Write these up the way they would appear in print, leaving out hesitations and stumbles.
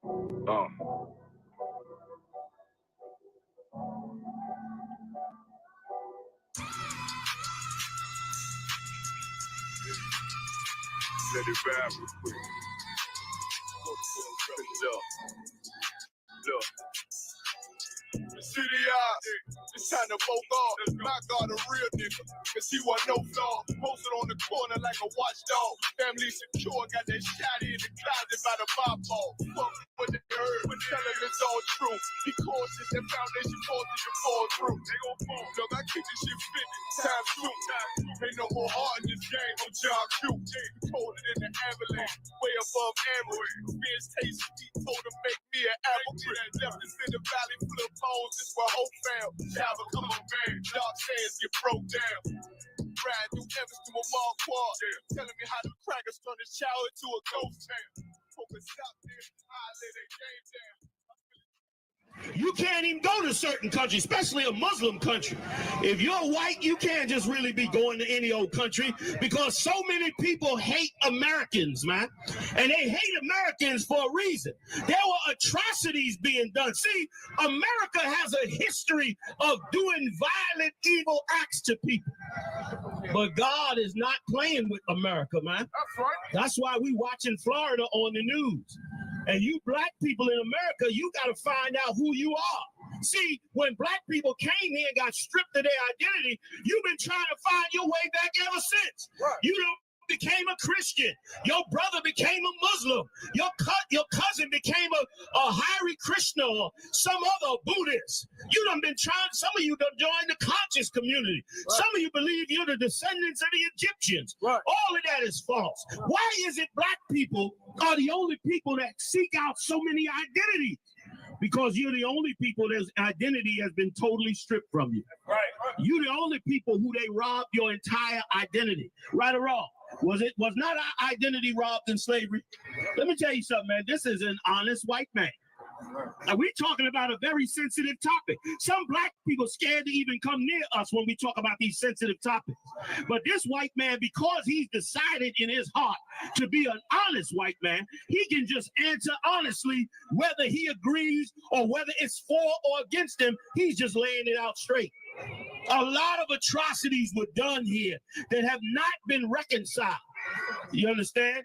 Let it vibe real quick. Look. The city out, it's time to vote off. My God, a real nigga, cause he wasn't no flaw. Posted on the corner like a watchdog. Family secure, got that shot in the closet by the pop ball. Fuck what they heard, but tell them it's all true. Be cautious, that foundation falls to you fall through. They gon' fall. Look, I keep this shit fit, time shoot. Ain't no more heart in this game, I'm John Q. Colder than the avalanche, way above average. Fierce taste, he told him make me an apple tree. Left us in the valley full of bones, this where hope found. Child become a man, dark sands get broke down. Riding through Evans to a mall quad, telling me how the crackers turn this child into a ghost town. Focus out there, I lay their game down. You can't even go to certain countries, especially a Muslim country. If you're white, you can't just really be going to any old country because so many people hate Americans, man. And they hate Americans for a reason. There were atrocities being done. See, America has a history of doing violent, evil acts to people. But God is not playing with America, man. That's right. That's why we watching Florida on the news. And you black people in America, you got to find out who you are. See, when black people came here and got stripped of their identity, you've been trying to find your way back ever since. Right. You became a Christian. Your brother became a Muslim. Your cousin became a Hare Krishna or some other Buddhist. You done been trying, some of you done joined the conscious community. Right. Some of you believe you're the descendants of the Egyptians. Right. All of that is false. Why is it black people are the only people that seek out so many identities? Because you're the only people whose identity has been totally stripped from you. Right. You're the only people who they robbed your entire identity. Right or wrong? Was not our identity robbed in slavery? Let me tell you something, man. This is an honest white man. Now, we're talking about a very sensitive topic. Some black people scared to even come near us when we talk about these sensitive topics. But this white man, because he's decided in his heart to be an honest white man, he can just answer honestly whether he agrees or whether it's for or against him. He's just laying it out straight. A lot of atrocities were done here that have not been reconciled. You understand?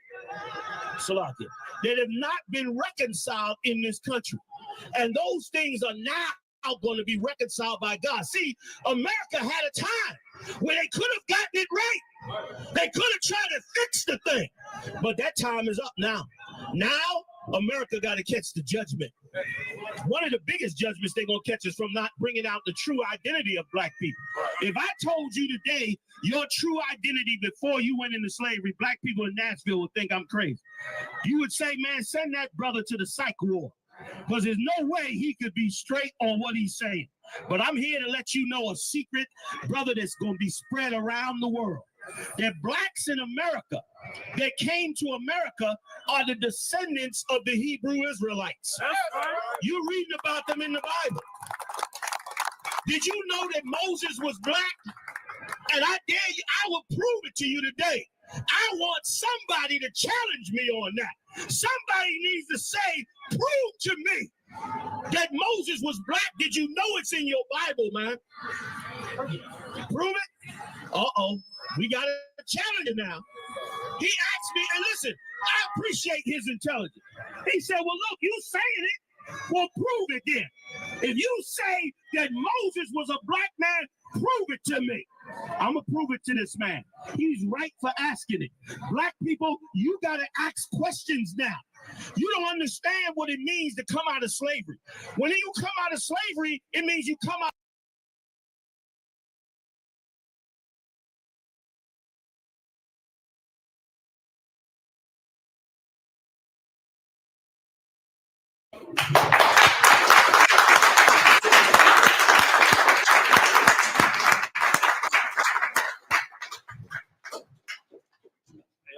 Salakia. That have not been reconciled in this country. And those things are now going to be reconciled by God. See, America had a time where they could have gotten it right. They could have tried to fix the thing. But that time is up now. Now, America got to catch the judgment. One of the biggest judgments they're going to catch is from not bringing out the true identity of black people. If I told you today your true identity before you went into slavery, black people in Nashville would think I'm crazy. You would say, man, send that brother to the psych ward because there's no way he could be straight on what he's saying. But I'm here to let you know a secret, brother, that's going to be spread around the world. That blacks in America that came to America are the descendants of the Hebrew Israelites. You're reading about them in the Bible. Did you know that Moses was black? And I dare you, I will prove it to you today. I want somebody to challenge me on that. Somebody needs to say, prove to me that Moses was black. Did you know it's in your Bible, man? Prove it? Uh-oh. We got a challenge now. He asked me, and listen, I appreciate his intelligence. He said, well, look, you saying it, well, prove it then. If you say that Moses was a black man, prove it to me. I'm going to prove it to this man. He's right for asking it. Black people, you got to ask questions now. You don't understand what it means to come out of slavery. When you come out of slavery, it means you come out.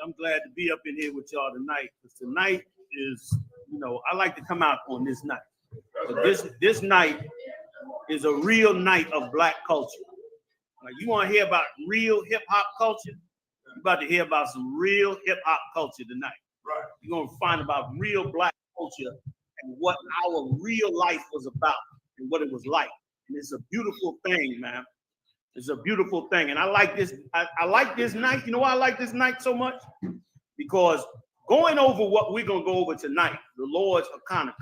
I'm glad to be up in here with y'all tonight. Because tonight is, I like to come out on this night. This night is a real night of black culture. Like, you want to hear about real hip hop culture? You're about to hear about some real hip hop culture tonight. Right. You're going to find about real black culture and what our real life was about and what it was like. And it's a beautiful thing, man. It's a beautiful thing. And I like this. I like this night. You know why I like this night so much? Because going over what we're going to go over tonight, the Lord's Hachaanakah,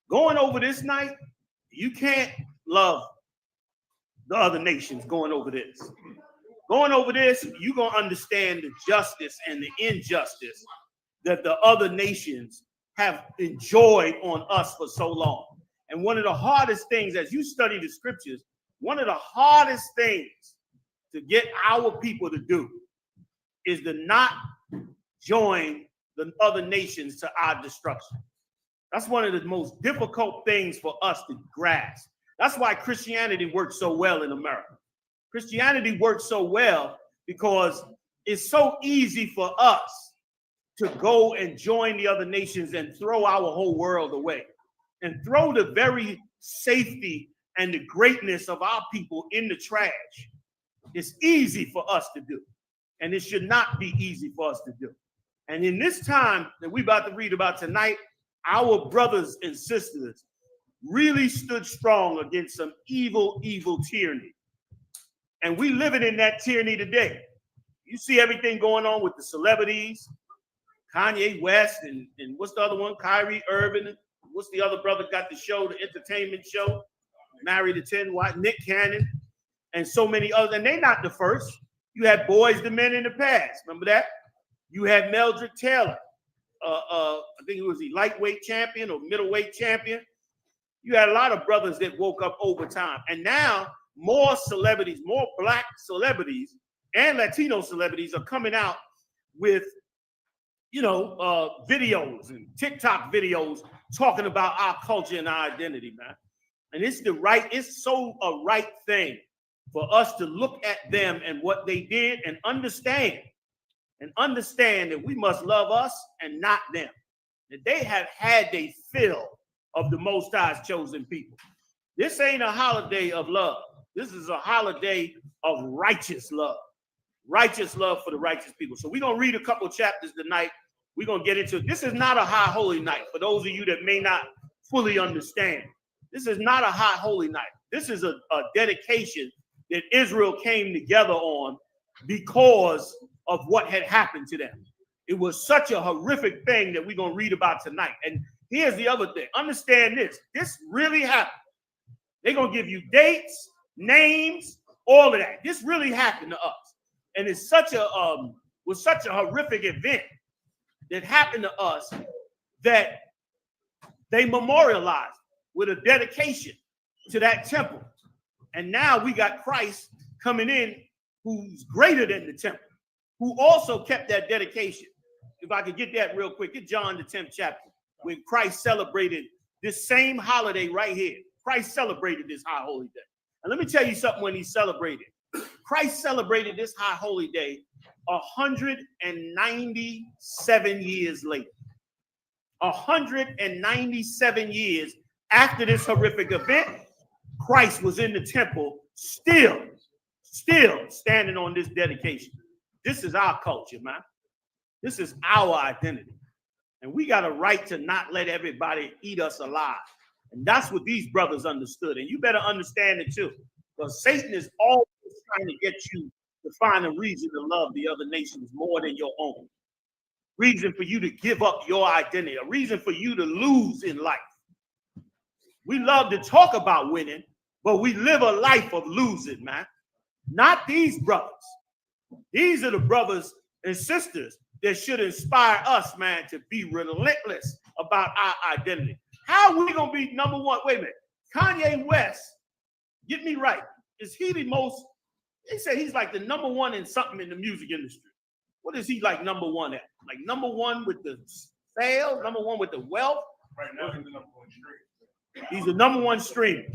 going over this night, you can't love the other nations going over this. Going over this, you're going to understand the justice and the injustice that the other nations have enjoyed on us for so long. And one of the hardest things, as you study the scriptures, one of the hardest things to get our people to do is to not join the other nations to our destruction. That's one of the most difficult things for us to grasp. That's why Christianity works so well in America. Christianity works so well because it's so easy for us to go and join the other nations and throw our whole world away and throw the very safety and the greatness of our people in the trash. It's easy for us to do, and it should not be easy for us to do. And in this time that we're about to read about tonight, our brothers and sisters really stood strong against some evil, evil tyranny. And we living in that tyranny today. You see everything going on with the celebrities, Kanye West, and what's the other one? Kyrie Irving. What's the other brother got the show, the entertainment show? Married to 10 Wives, Nick Cannon, and so many others. And they're not the first. You had Boys the Men in the past. Remember that? You had Meldrick Taylor. I think it was the lightweight champion or middleweight champion. You had a lot of brothers that woke up over time. And now more celebrities, more black celebrities and Latino celebrities are coming out with, videos and TikTok videos talking about our culture and our identity, man. And it's so a right thing for us to look at them and what they did and understand that we must love us and not them. That they have had their fill of the Most High's chosen people. This ain't a holiday of love. This is a holiday of righteous love for the righteous people. So we're going to read a couple chapters tonight. We're going to get into it. This is not a high holy night. For those of you that may not fully understand, this is not a high holy night. This is a dedication that Israel came together on because of what had happened to them. It was such a horrific thing that we're going to read about tonight. And here's the other thing. Understand this. This really happened. They're going to give you dates, names, all of that. This really happened to us. And it's was such a horrific event that happened to us that they memorialized with a dedication to that temple. And now we got Christ coming in who's greater than the temple, who also kept that dedication. If I could get that real quick, get John the 10th chapter, when Christ celebrated this same holiday right here. Christ celebrated this high holy day. And let me tell you something when he celebrated. Christ celebrated this high holy day 197 years later. 197 years after this horrific event, Christ was in the temple still standing on this dedication. This is our culture, man. This is our identity. And we got a right to not let everybody eat us alive. And that's what these brothers understood. And you better understand it too. Because Satan is always trying to get you to find a reason to love the other nations more than your own. Reason for you to give up your identity. A reason for you to lose in life. We love to talk about winning, but we live a life of losing, man. Not these brothers. These are the brothers and sisters that should inspire us, man, to be relentless about our identity. How are we going to be number one? Wait a minute. Kanye West, get me right. Is he the most, they say he's like the number one in something in the music industry. What is he like number one at? Like number one with the sales, number one with the wealth? Right now, he's the number one stream. He's the number one stream.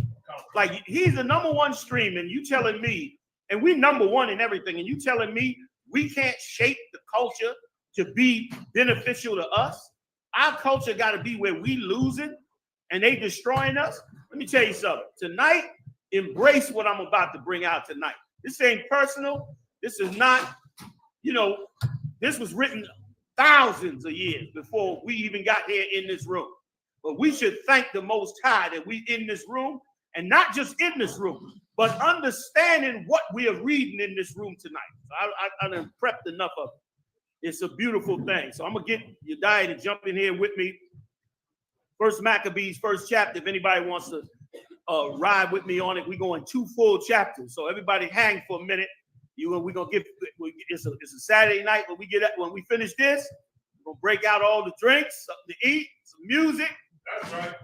Like he's the number one stream, and you telling me, and we number one in everything, and you telling me we can't shape the culture to be beneficial to us? Our culture got to be where we losing and they destroying us. Let me tell you something. Tonight, embrace what I'm about to bring out tonight. This ain't personal. This is not, this was written thousands of years before we even got here in this room. But we should thank the Most High that we in this room, and not just in this room, but understanding what we are reading in this room tonight. So I done prepped enough of it. It's a beautiful thing. So I'm going to get Yediah to jump in here with me. First Maccabees, first chapter. If anybody wants to ride with me on it, we're going 2 full chapters. So everybody hang for a minute. We're going to give, it's a Saturday night when when we finish this, we're going to break out all the drinks, something to eat, some music. That's right.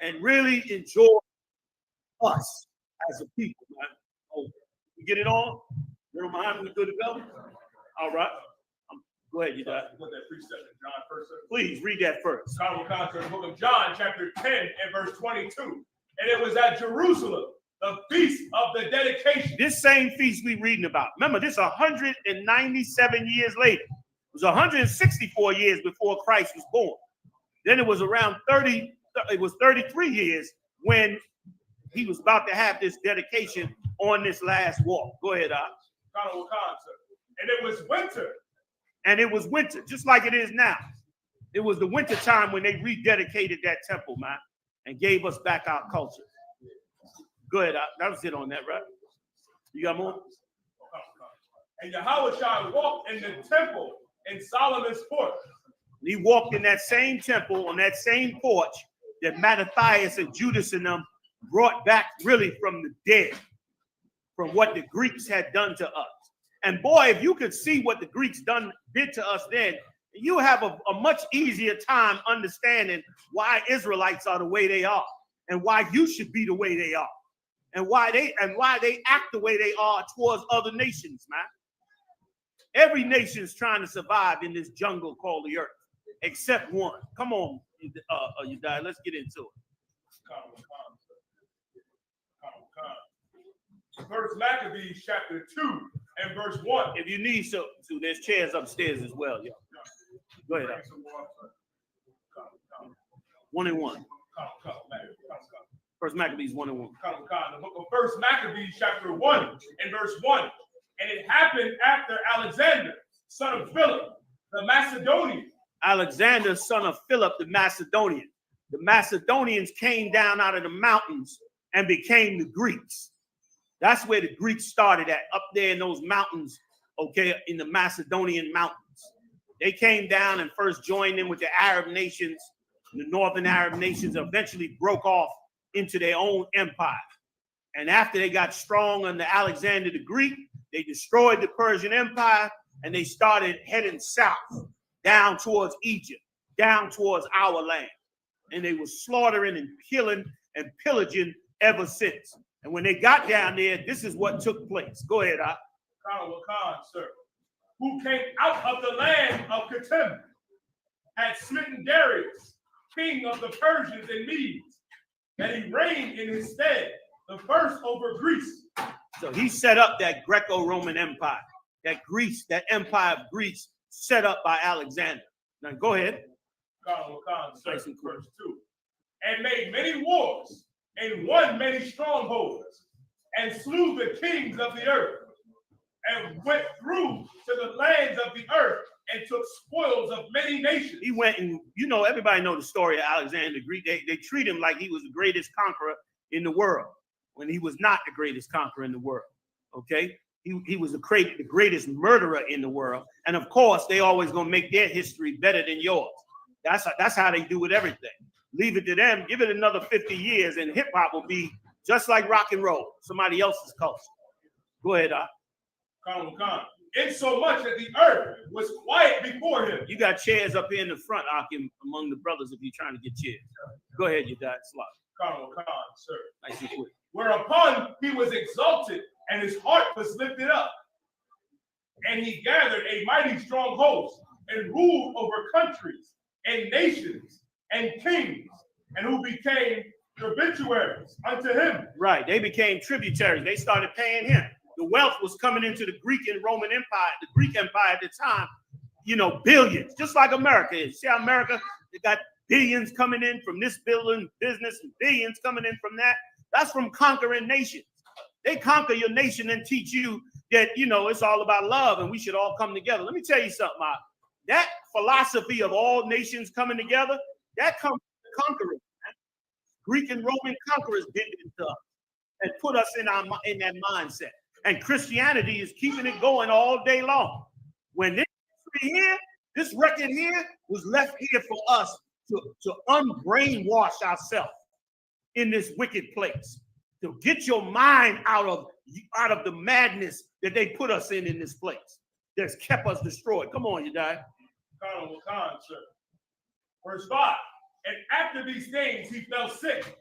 And really enjoy us as a people, man. Oh, you get it on? You're behind me, good to go? All right. Go ahead, you got it. Put that precept in John first. Please read that first. The book of John, chapter 10 and verse 22. And it was at Jerusalem, the feast of the dedication. This same feast we reading about. Remember, this 197 years later. It was 164 years before Christ was born. Then it was around 33 years when he was about to have this dedication on this last walk. Go ahead, And it was winter. And it was winter, just like it is now. It was the winter time when they rededicated that temple, man, and gave us back our culture. Go ahead, that was it on that, right? You got more? And Yahushua walked in the temple in Solomon's porch. He walked in that same temple on that same porch that Mattathias and Judas and them brought back really from the dead, from what the Greeks had done to us. And boy, if you could see what the Greeks did to us then, you have a much easier time understanding why Israelites are the way they are, and why you should be the way they are, and why they act the way they are towards other nations, man. Every nation's trying to survive in this jungle called the earth, except one. Come on, Yediah, let's get into it. First Maccabees chapter 2 and verse 1. If you need to, there's chairs upstairs as well, yo. Go ahead. 1 and 1. First Maccabees 1 and 1. The book of First Maccabees chapter 1 and verse 1. And it happened after Alexander, son of Philip, the Macedonian. Alexander, son of Philip, the Macedonian. The Macedonians came down out of the mountains and became the Greeks. That's where the Greeks started at, up there in those mountains, okay, in the Macedonian mountains. They came down and first joined in with the Arab nations, the northern Arab nations, eventually broke off into their own empire. And after they got strong under Alexander the Greek, they destroyed the Persian Empire, and they started heading south, down towards Egypt, down towards our land. And they were slaughtering and killing and pillaging ever since. And when they got down there, this is what took place. Go ahead, sir, who came out of the land of Kittim, had smitten Darius, king of the Persians and Medes, that he reigned in his stead, the first over Greece. So he set up that Greco-Roman Empire, that empire of Greece set up by Alexander. Now go ahead. Sir, verse 2. And made many wars, and won many strongholds, and slew the kings of the earth, and went through to the lands of the earth, and took spoils of many nations. He went and, everybody know the story of Alexander the Greek. They treat him like he was the greatest conqueror in the world, when he was not the greatest conqueror in the world, okay? He was the greatest murderer in the world. And of course, they always gonna make their history better than yours. That's how they do with everything. Leave it to them, give it another 50 years, and hip hop will be just like rock and roll, somebody else's culture. Go ahead, In so much that the earth was quiet before him. You got chairs up here in the front, Akim, among the brothers if you're trying to get chairs. Go ahead, you got slot. Sir. Nice and quick. Whereupon he was exalted, and his heart was lifted up. And he gathered a mighty strong host, and ruled over countries, and nations, and kings, and who became tributaries unto him. Right, they became tributaries. They started paying him. The wealth was coming into the Greek and Roman Empire, the Greek Empire at the time, billions, just like America is. See how America, they got billions coming in from this business, and billions coming in from that. That's from conquering nations. They conquer your nation and teach you that, it's all about love and we should all come together. Let me tell you something, that philosophy of all nations coming together, that comes from conquering. Greek and Roman conquerors did it to us and put us in that mindset. And Christianity is keeping it going all day long. When this here, this record here was left here for us to unbrainwash ourselves in this wicked place, to get your mind out of the madness that they put us in this place that's kept us destroyed. Come on, you die. Hachaanakah, sir. Verse 5. And after these things he fell sick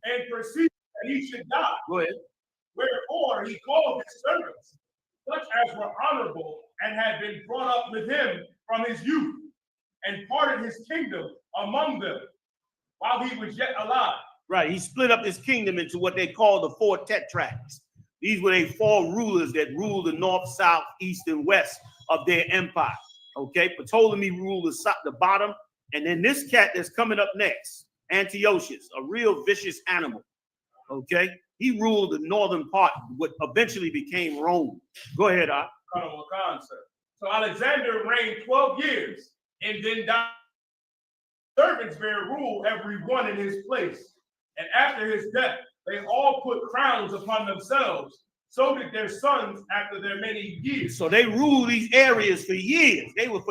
and perceived that he should die. Go ahead. Wherefore he called his servants, such as were honorable and had been brought up with him from his youth, and parted his kingdom among them while he was yet alive. Right. He split up his kingdom into what they call the 4 tetrarchs. These were the 4 rulers that ruled the north, south, east, and west of their empire. Okay. Ptolemy ruled the bottom. And then this cat that's coming up next, Antiochus, a real vicious animal. Okay. He ruled the northern part, what eventually became Rome. Go ahead, Hachaanakah, sir. So Alexander reigned 12 years and then died. Servants bear rule every one in his place. And after his death, they all put crowns upon themselves. So did their sons after their many years. So they ruled these areas for years. They were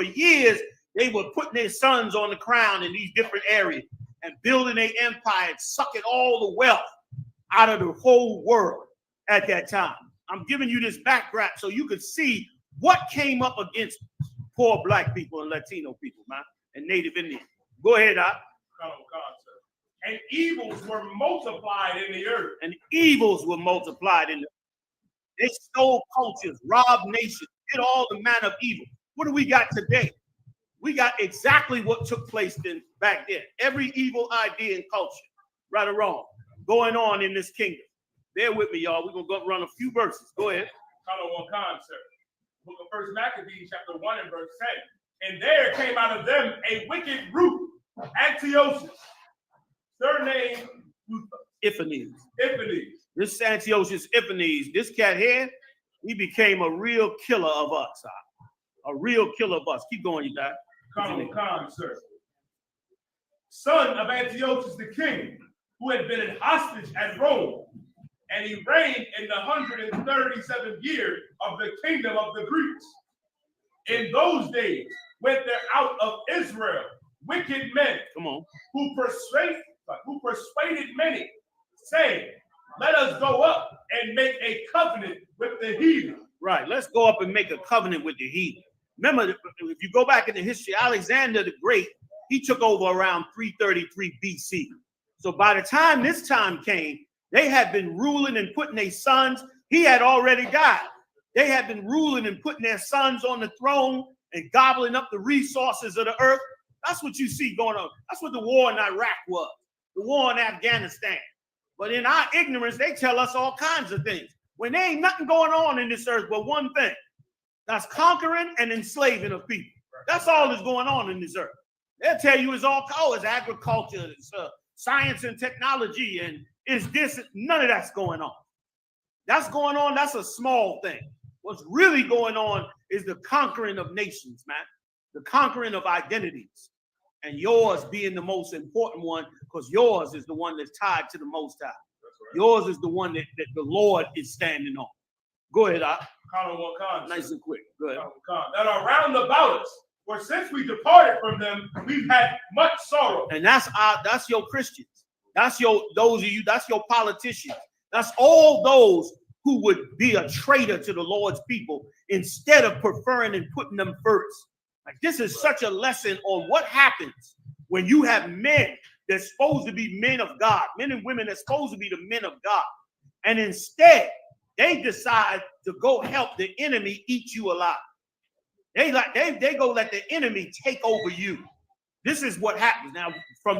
putting their sons on the crown in these different areas and building their empire and sucking all the wealth out of the whole world at that time. I'm giving you this background so you could see what came up against poor black people and Latino people, man, and Native Indians. Go ahead, Hachaanakah, sir. And evils were multiplied in the earth. And evils were multiplied in the earth. They stole cultures, robbed nations, did all the manner of evil. What do we got today? We got exactly what took place back then. Every evil idea and culture, right or wrong, going on in this kingdom. Bear with me, y'all. We're going to go run a few verses. Go ahead. Hachaanakah, sir. Book of 1 Maccabees, chapter 1 and verse 10. And there came out of them a wicked root, Antiochus, surnamed Ephanes. Ephanes. This Antiochus Ephanes, this cat here, he became a real killer of us. A real killer of us. Keep going, you guys. Hachaanakah, sir. Son of Antiochus the king, who had been in hostage at Rome, and he reigned in the 137th year of the kingdom of the Greeks. In those days went there out of Israel wicked men, who persuaded many, saying, let us go up and make a covenant with the heathen. Right, let's go up and make a covenant with the heathen. Remember, if you go back in the history, Alexander the Great, he took over around 333 BC. So by the time this time came, they had been ruling and putting their sons. He had already died. They had been ruling and putting their sons on the throne and gobbling up the resources of the earth. That's what you see going on. That's what the war in Iraq was, the war in Afghanistan. But in our ignorance, they tell us all kinds of things. When there ain't nothing going on in this earth but one thing. That's conquering and enslaving of people. That's all that's going on in this earth. They'll tell you it's it's agriculture, it's science and technology, and it's this. None of that's going on. That's going on. That's a small thing. What's really going on is the conquering of nations, man. The conquering of identities. And yours being the most important one, because yours is the one that's tied to the Most High. Right. Yours is the one that the Lord is standing on. Go ahead, Hachaanakah, nice and quick. Go ahead. That are round about us. For since we departed from them, we've had much sorrow. And that's your Christians. That's those of you, that's your politicians. That's all those who would be a traitor to the Lord's people instead of preferring and putting them first. Like, this is such a lesson on what happens when you have men that's supposed to be men of God, men and women that's supposed to be the men of God. And instead, they decide to go help the enemy eat you alive. They go let the enemy take over you. This is what happens. Now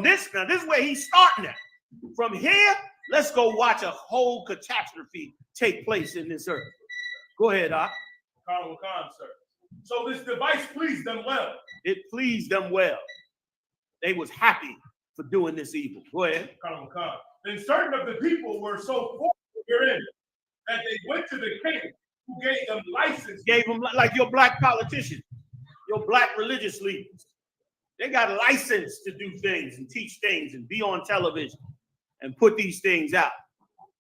this is where he's starting at. From here, let's go watch a whole catastrophe take place in this earth. Go ahead, Hachaanakah, sir. So this device pleased them well. It pleased them well. They was happy for doing this evil. Go ahead. Hachaanakah. Then certain of the people were so fortunate herein that they went to the king, who gave them license. Gave them, like your black politicians, your black religious leaders. They got a license to do things and teach things and be on television. and put these things out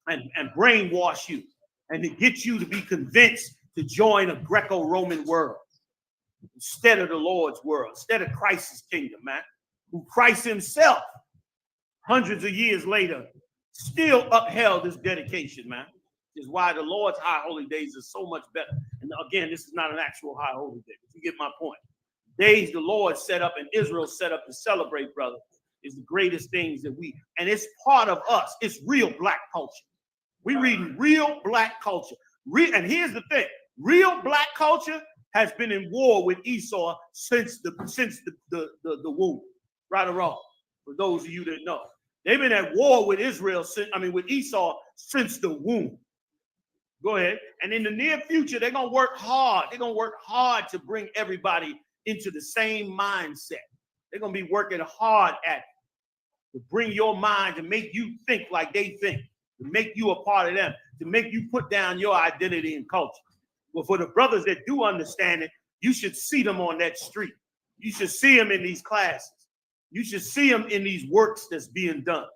and brainwash you and to get you to be convinced to join a Greco-Roman world instead of the Lord's world, instead of Christ's kingdom, man, who Christ himself, hundreds of years later, still upheld his dedication, man. Is why the Lord's high holy days is so much better. And again, this is not an actual high holy day, but you get my point. Days the Lord set up and Israel set up to celebrate, brother, is the greatest things that and it's part of us. It's real black culture. We reading real black culture. And here's the thing: real black culture has been in war with Esau since the womb, right or wrong. For those of you that know, they've been at war with with Esau since the womb. Go ahead. And in the near future, they're going to work hard. They're going to work hard to bring everybody into the same mindset. They're going to be working hard at it, to bring your mind, to make you think like they think, to make you a part of them, to make you put down your identity and culture. But for the brothers that do understand it, you should see them on that street. You should see them in these classes. You should see them in these works that's being done.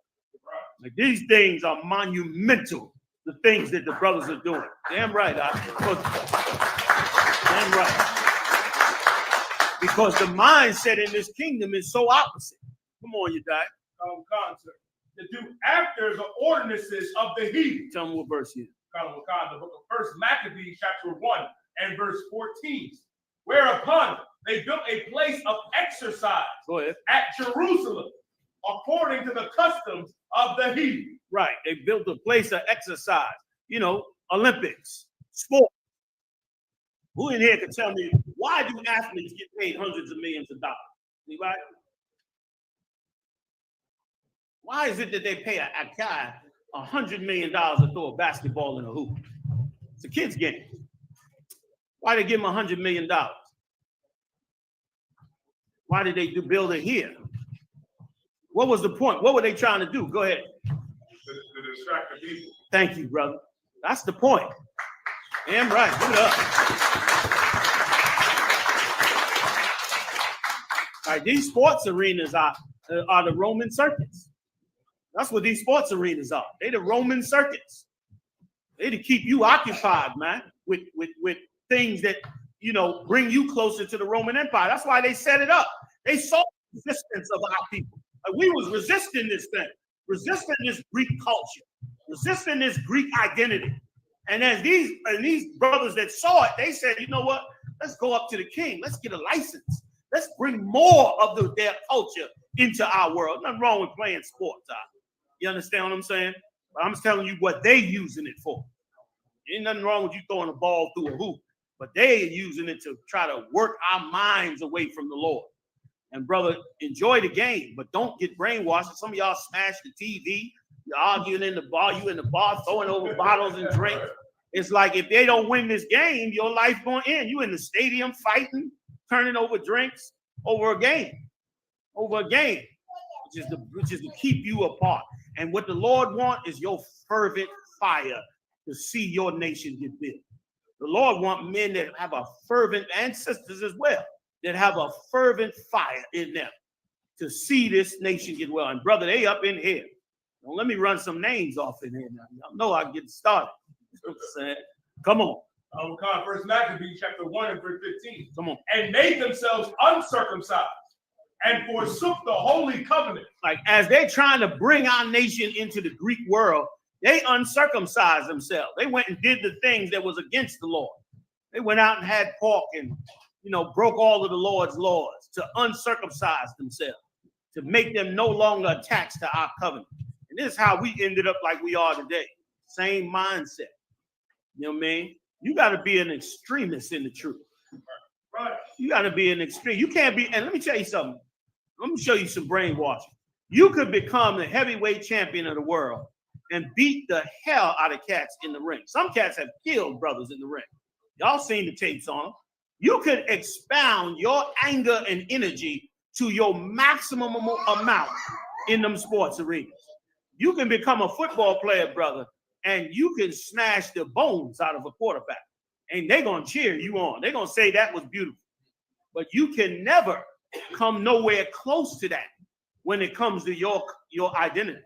Like, these things are monumental. The things that the brothers are doing. Damn right. Damn right. Because the mindset in this kingdom is so opposite. Come on, you die. Concert. To do after the ordinances of the heathen. Tell me what verse here. The book of 1 Maccabees, chapter 1 and verse 14. Whereupon they built a place of exercise at Jerusalem, according to the customs of the heathen. Right. They built a place of exercise. Olympics, sport. Who in here can tell me, why do athletes get paid hundreds of millions of dollars? Anybody? Why is it that they pay a guy $100 million to throw a basketball in a hoop? It's a kid's game. Why they give him $100 million? Why did they build it here? What was the point? What were they trying to do? Go ahead. To distract the people. Thank you, brother. That's the point. Damn right. Give it up. All right, these sports arenas are the Roman circuits. That's what these sports arenas are. They're the Roman circuits. They to keep you occupied, man, with things that, bring you closer to the Roman Empire. That's why they set it up. They saw the resistance of our people. We was resisting this thing, resisting this Greek culture, resisting this Greek identity. And as these brothers that saw it, they said, you know what? Let's go up to the king. Let's get a license. Let's bring more of their culture into our world. Nothing wrong with playing sports. You understand what I'm saying? But I'm just telling you what they using it for. Ain't nothing wrong with you throwing a ball through a hoop, but they are using it to try to work our minds away from the Lord. And brother, enjoy the game, but don't get brainwashed. Some of y'all smash the TV. You're arguing in the bar. You in the bar throwing over bottles and drinks. It's like if they don't win this game, your life going to end. You in the stadium fighting, turning over drinks over a game, which is to keep you apart. And what the Lord wants is your fervent fire to see your nation get built. The Lord wants men that have a fervent, and sisters as well, that have a fervent fire in them to see this nation get well. And brother, they up in here. Don't let me run some names off in here now. Y'all know I get started. You know what I'm saying? Come on. 1 Maccabees, chapter 1 and verse 15. Come on. And made themselves uncircumcised and forsook the holy covenant. Like, as they're trying to bring our nation into the Greek world, they uncircumcised themselves. They went and did the things that was against the Lord. They went out and had pork and, broke all of the Lord's laws to uncircumcise themselves, to make them no longer attached to our covenant. And this is how we ended up like we are today. Same mindset. You know what I mean? You got to be an extremist in the truth. Right. You got to be an extreme. You can't be, and let me tell you something. Let me show you some brainwashing. You could become the heavyweight champion of the world and beat the hell out of cats in the ring. Some cats have killed brothers in the ring. Y'all seen the tapes on them. You could expound your anger and energy to your maximum amount in them sports arenas. You can become a football player, brother, and you can smash the bones out of a quarterback. And they're going to cheer you on. They're going to say that was beautiful. But you can never come nowhere close to that when it comes to your identity.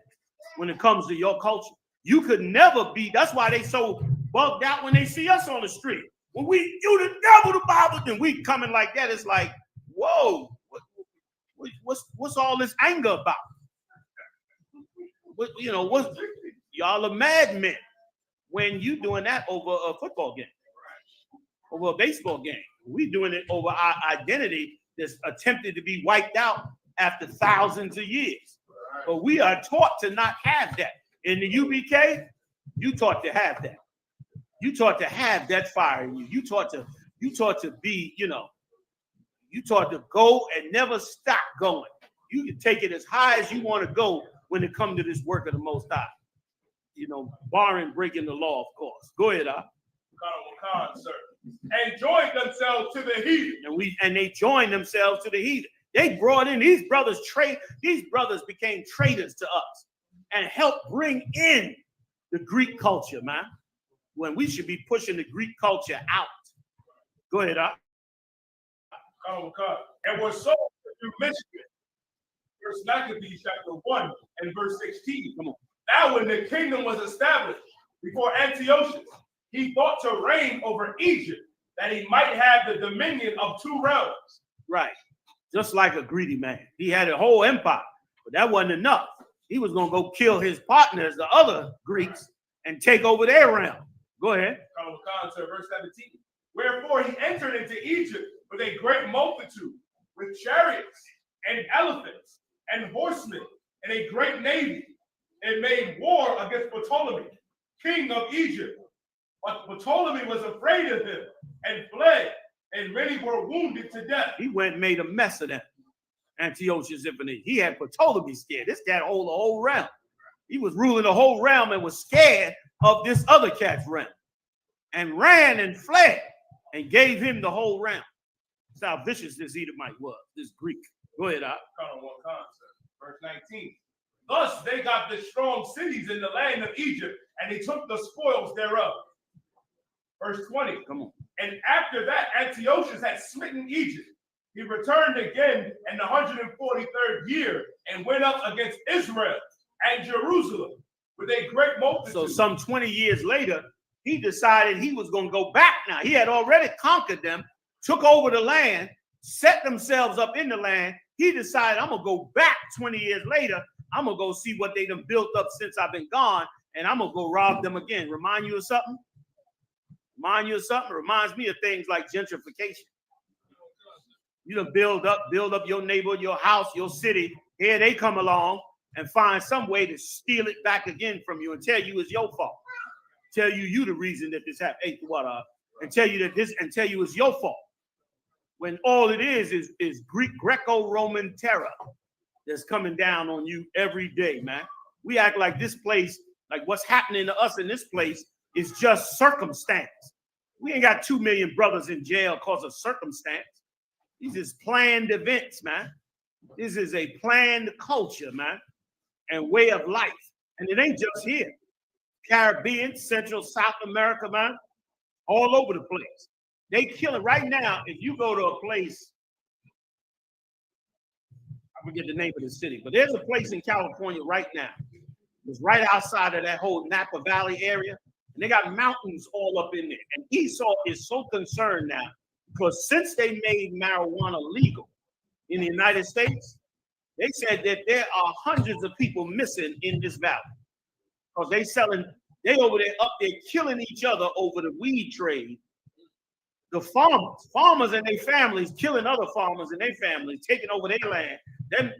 when it comes to your culture. You could never be. That's why they so bugged out when they see us on the street. When you the devil, the Bible, then we coming like that. It's like, whoa, what's all this anger about? What y'all are madmen when you doing that over a football game, over a baseball game. We doing it over our identity that's attempted to be wiped out after thousands of years. But we are taught to not have that. In the UBK, you taught to have that. You taught to have that fire in you. You taught to be, you taught to go and never stop going. You can take it as high as you want to go when it comes to this work of the Most High. Barring breaking the law, of course. Go ahead, Sir. And joined themselves to the heathen. And they joined themselves to the heathen. They brought in these brothers. These brothers became traitors to us and helped bring in the Greek culture, man. When we should be pushing the Greek culture out. Go ahead, And was sold through Michigan. First Maccabees chapter 1 and verse 16. Come on. Now when the kingdom was established before Antiochus, he thought to reign over Egypt, that he might have the dominion of 2 realms. Right. Just like a greedy man. He had a whole empire, but that wasn't enough. He was going to go kill his partners, the other Greeks, and take over their realm. Go ahead. Verse 17. Wherefore he entered into Egypt with a great multitude, with chariots and elephants and horsemen and a great navy, and made war against Ptolemy, king of Egypt. But Ptolemy was afraid of him and fled, and many were wounded to death. He went and made a mess of them. Antiochus Epiphanes. He had Ptolemy scared. This cat hold the whole realm. He was ruling the whole realm and was scared of this other cat's realm, and ran and fled and gave him the whole realm. That's how vicious this Edomite was, this Greek. Go ahead, Verse 19. Thus they got the strong cities in the land of Egypt, and they took the spoils thereof. Verse 20. Come on. And after that, Antiochus had smitten Egypt. He returned again in the 143rd year and went up against Israel and Jerusalem with a great multitude. So some 20 years later, he decided he was going to go back now. He had already conquered them, took over the land, set themselves up in the land. He decided, I'm going to go back 20 years later. I'm going to go see what they done built up since I've been gone, and I'm going to go rob them again. Remind you of something? Reminds me of things like gentrification. You done build up your neighborhood, your house, your city. Here they come along and find some way to steal it back again from you and tell you it's your fault. Tell you the reason that this happened. And tell you it's your fault. When all it is Greco-Roman terror that's coming down on you every day, man. We act like this place, like what's happening to us in this place is just circumstance. We ain't got 2 million brothers in jail because of circumstance. These is planned events, man. This is a planned culture, man, and way of life. And it ain't just here. Caribbean, Central, South America, man, all over the place. They killing right now. If you go to a place, I forget the name of the city, but there's a place in California right now. It's right outside of that whole Napa Valley area. And they got mountains all up in there. And Esau is so concerned now because since they made marijuana legal in the United States, they said that there are hundreds of people missing in this valley because they over there up there killing each other over the weed trade. The farmers and their families killing other farmers and their families, taking over their land.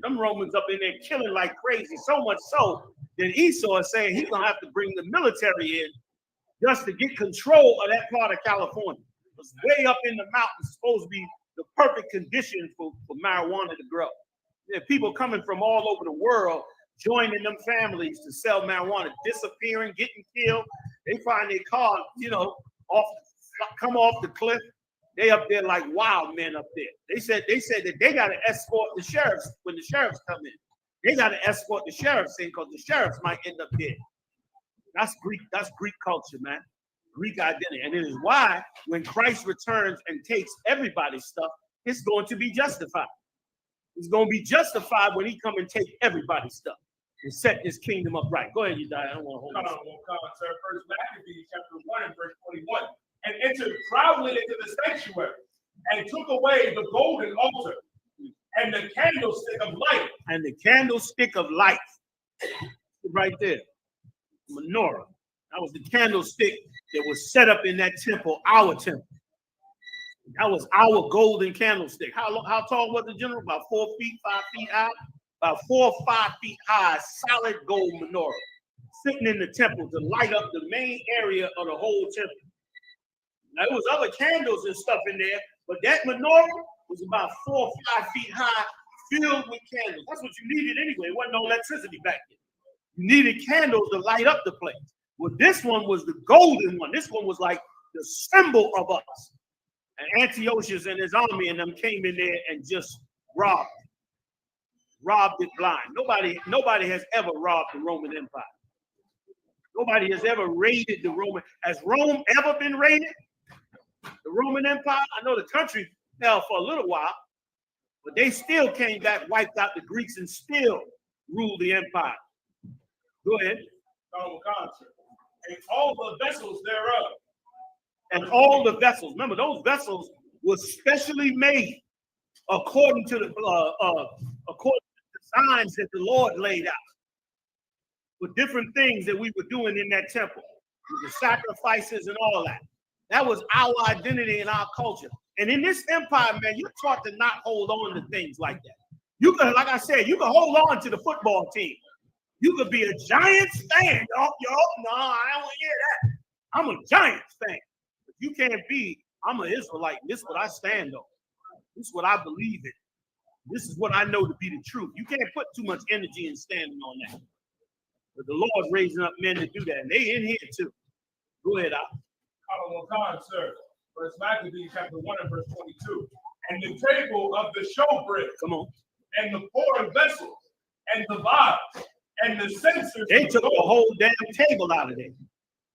Them Romans up in there killing like crazy, so much so that Esau is saying he's gonna have to bring the military in just to get control of that part of California. It's way up in the mountains, supposed to be the perfect condition for marijuana to grow. There are people coming from all over the world joining them families to sell marijuana, disappearing, getting killed. They find their car, come off the cliff. They up there like wild men up there. They said that they got to escort the sheriffs when the sheriffs come in. They got to escort the sheriffs in because the sheriffs might end up dead. That's Greek culture, man. Greek identity. And it is why when Christ returns and takes everybody's stuff, it's going to be justified. It's going to be justified when he come and take everybody's stuff. and set this kingdom upright. Go ahead, you die. I don't want to hold Come you. on, sir. First Maccabees chapter 1 and verse 21. And entered proudly into the sanctuary and took away the golden altar and the candlestick of light. And the candlestick of light, right there, menorah. That was the candlestick that was set up in that temple, our temple. That was our golden candlestick. How tall was the general? About 4 feet, 5 feet high. About 4 or 5 feet high, solid gold menorah sitting in the temple to light up the main area of the whole temple. Now, there was other candles and stuff in there, but that menorah was about 4 or 5 feet high, filled with candles. That's what you needed anyway. There wasn't no electricity back then. You needed candles to light up the place. Well, this one was the golden one. This one was like the symbol of us. And Antiochus and his army and them came in there and just robbed it blind. Nobody has ever robbed the Roman Empire. Nobody has ever raided the Roman. Has Rome ever been raided? The Roman Empire? I know the country fell for a little while, but they still came back, wiped out the Greeks, and still ruled the empire. Go ahead. And all the vessels thereof. And all the vessels. Remember, those vessels were specially made according to the designs that the Lord laid out for different things that we were doing in that temple, with the sacrifices and all that. That was our identity and our culture. And in this empire, man, you're taught to not hold on to things like that. You can, like I said, you can hold on to the football team. You could be a Giants fan. No, I don't want to hear that. I'm a Giants fan. But you can't be, I'm an Israelite. This is what I stand on. This is what I believe in. This is what I know to be the truth. You can't put too much energy in standing on that. But the Lord's raising up men to do that. And they in here too. Go ahead, Hachaanakah, sir. First Maccabees chapter 1 and verse 22. And the table of the showbread. Come on. And the pouring vessels. And the vase. And the censers. They took the whole damn table out of there.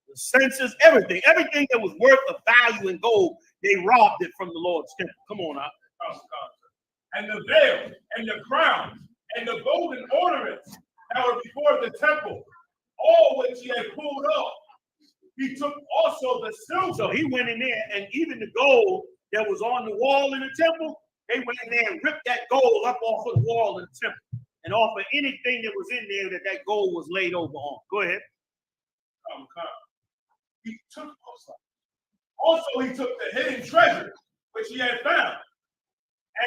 The censers, everything that was worth of value in gold, they robbed it from the Lord's temple. Come on out. And the veil, and the crown, and the golden ornaments that were before the temple, all which he had pulled off. He took also the silver. So he went in there, and even the gold that was on the wall in the temple, they went in there and ripped that gold up off of the wall in the temple, and off of anything that was in there that gold was laid over on. Go ahead. He took also he took the hidden treasure which he had found.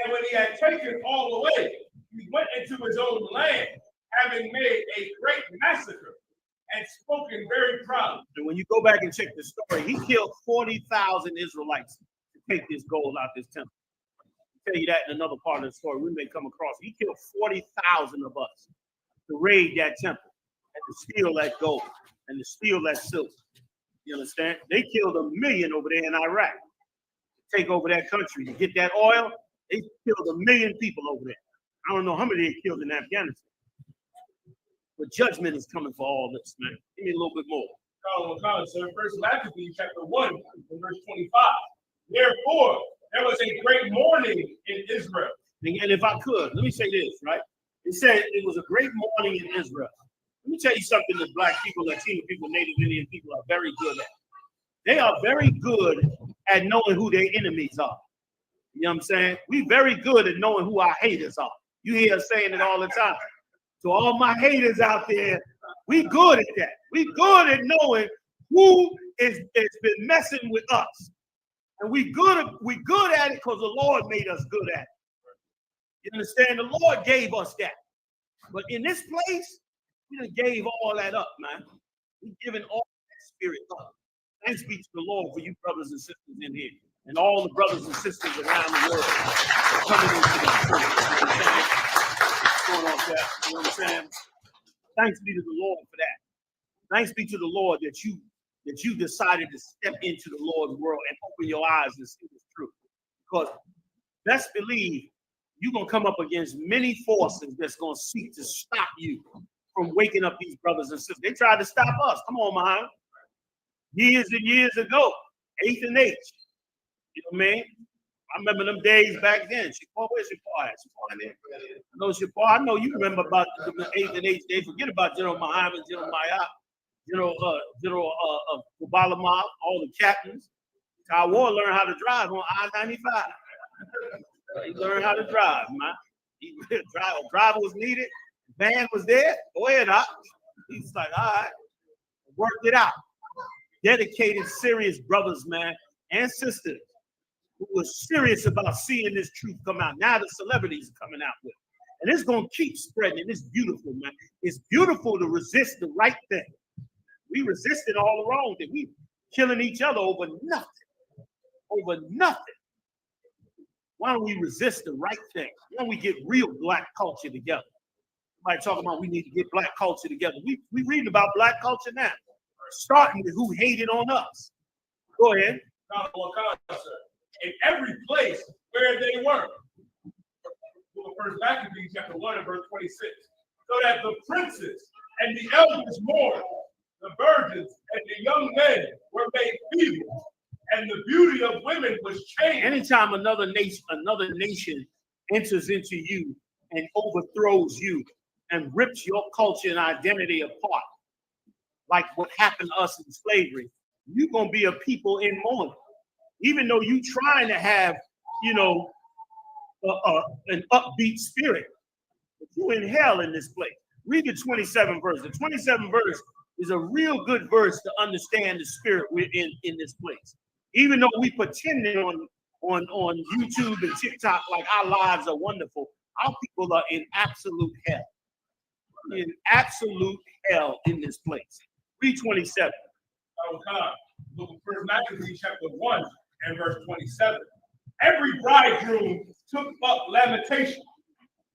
And when he had taken all away, he went into his own land, having made a great massacre and spoken very proud. And when you go back and check the story, he killed 40,000 Israelites to take this gold out this temple. I'll tell you that in another part of the story we may come across. He killed 40,000 of us to raid that temple and to steal that gold and to steal that silver. You understand? They killed 1 million over there in Iraq to take over that country. To get that oil, they killed 1 million people over there. I don't know how many they killed in Afghanistan. But judgment is coming for all this, man. Give me a little bit more. So First Maccabees chapter 1, verse 25. Therefore, there was a great mourning in Israel. And if I could, let me say this, right? It said it was a great mourning in Israel. Let me tell you something that Black people, Latino people, Native Indian people are very good at. They are very good at knowing who their enemies are. You know what I'm saying? We're very good at knowing who our haters are. You hear us saying it all the time. So all my haters out there, we good at that. We good at knowing who has been messing with us. And we good at it because the Lord made us good at it. You understand? The Lord gave us that. But in this place, we done gave all that up, man. We've given all that spirit up. Thanks be to the Lord for you brothers and sisters in here. And all the brothers and sisters around the world coming into the church. Going off that, you know what I'm saying? Thanks be to the Lord for that. Thanks be to the Lord that you decided to step into the Lord's world and open your eyes and see the truth. Because best believe you're gonna come up against many forces that's gonna seek to stop you from waking up these brothers and sisters. They tried to stop us. Come on, man. Years and years ago, 8th and H. You know what I mean? I remember them days back then. Where's Shapar at? Shapar in there? I know Shapar. I know you remember about the 8th and 8th day. Forget about General Muhammad, General Mayat, General Kubalama, all the captains. Ty Ward learned how to drive on I-95. He learned how to drive, man. Driver was needed. Van was there. Go ahead, Doc. He's like, all right, worked it out. Dedicated, serious brothers, man, and sisters who were serious about seeing this truth come out. Now the celebrities are coming out with it. And it's going to keep spreading. And it's beautiful, man. It's beautiful to resist the right thing. We resisted all the wrong thing. We killing each other over nothing. Over nothing. Why don't we resist the right thing? Why don't we get real black culture together? Somebody talking about we need to get black culture together. We reading about black culture now. Starting with who hated on us. Go ahead. In every place where they were. First Maccabees chapter 1 and verse 26. So that the princes and the elders mourned, the virgins and the young men were made feeble, and the beauty of women was changed. Anytime another nation enters into you and overthrows you and rips your culture and identity apart, like what happened to us in slavery, you're gonna be a people in mourning. Even though you trying to have, an upbeat spirit, but you're in hell in this place. Read the 27th verse. The 27th verse is a real good verse to understand the spirit we're in this place. Even though we pretending on YouTube and TikTok like our lives are wonderful, our people are in absolute hell. In absolute hell in this place. Read 27. Look at First Maccabees chapter 1 and verse 27. Every bridegroom took up lamentation,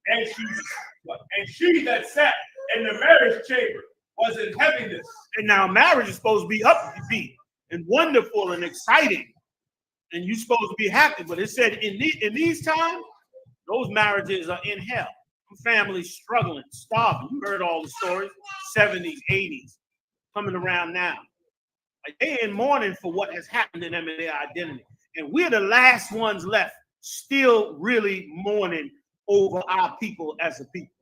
and she that sat in the marriage chamber was in heaviness. And now marriage is supposed to be upbeat and wonderful and exciting, and you're supposed to be happy. But it said in these times, those marriages are in hell. Families struggling, starving. You heard all the stories, 70s, 80s, coming around now. Like they're in mourning for what has happened to them in their identity. And we're the last ones left still really mourning over our people as a people.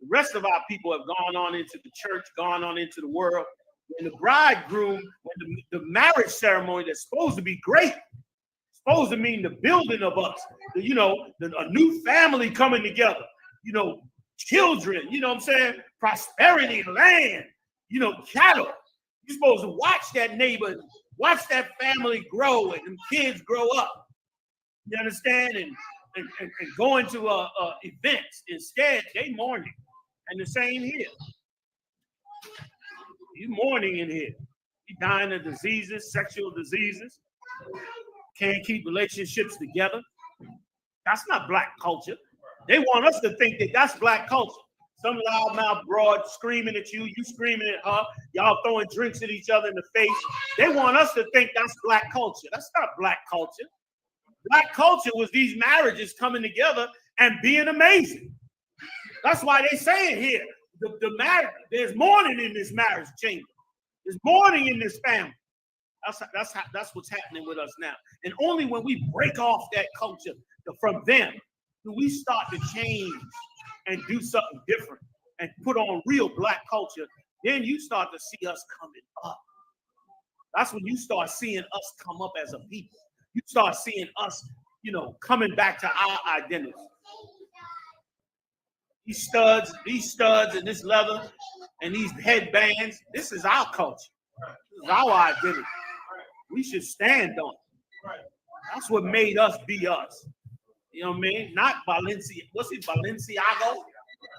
The rest of our people have gone on into the church, gone on into the world. When the bridegroom, when the marriage ceremony that's supposed to be great, supposed to mean the building of us, a new family coming together, children, what I'm saying? Prosperity, land, cattle. You're supposed to watch that neighbor, watch that family grow and them kids grow up. You understand? And go into events. Instead, they mourning. And the same here. You mourning in here. You dying of diseases, sexual diseases. Can't keep relationships together. That's not black culture. They want us to think that that's black culture. Some loudmouth broad screaming at you, you screaming at her, y'all throwing drinks at each other in the face. They want us to think that's black culture. That's not black culture. Black culture was these marriages coming together and being amazing. That's why they say it here. The marriage, there's mourning in this marriage chamber. There's mourning in this family. That's what's happening with us now. And only when we break off that culture from them do we start to change and do something different and put on real black culture. Then you start to see us coming up. That's when you start seeing us come up as a people. You start seeing us, coming back to our identity. These studs and this leather and these headbands, this is our culture. This is our identity. We should stand on it. That's what made us be us. You know what I mean? Not Balenciaga. What's it? Balenciaga?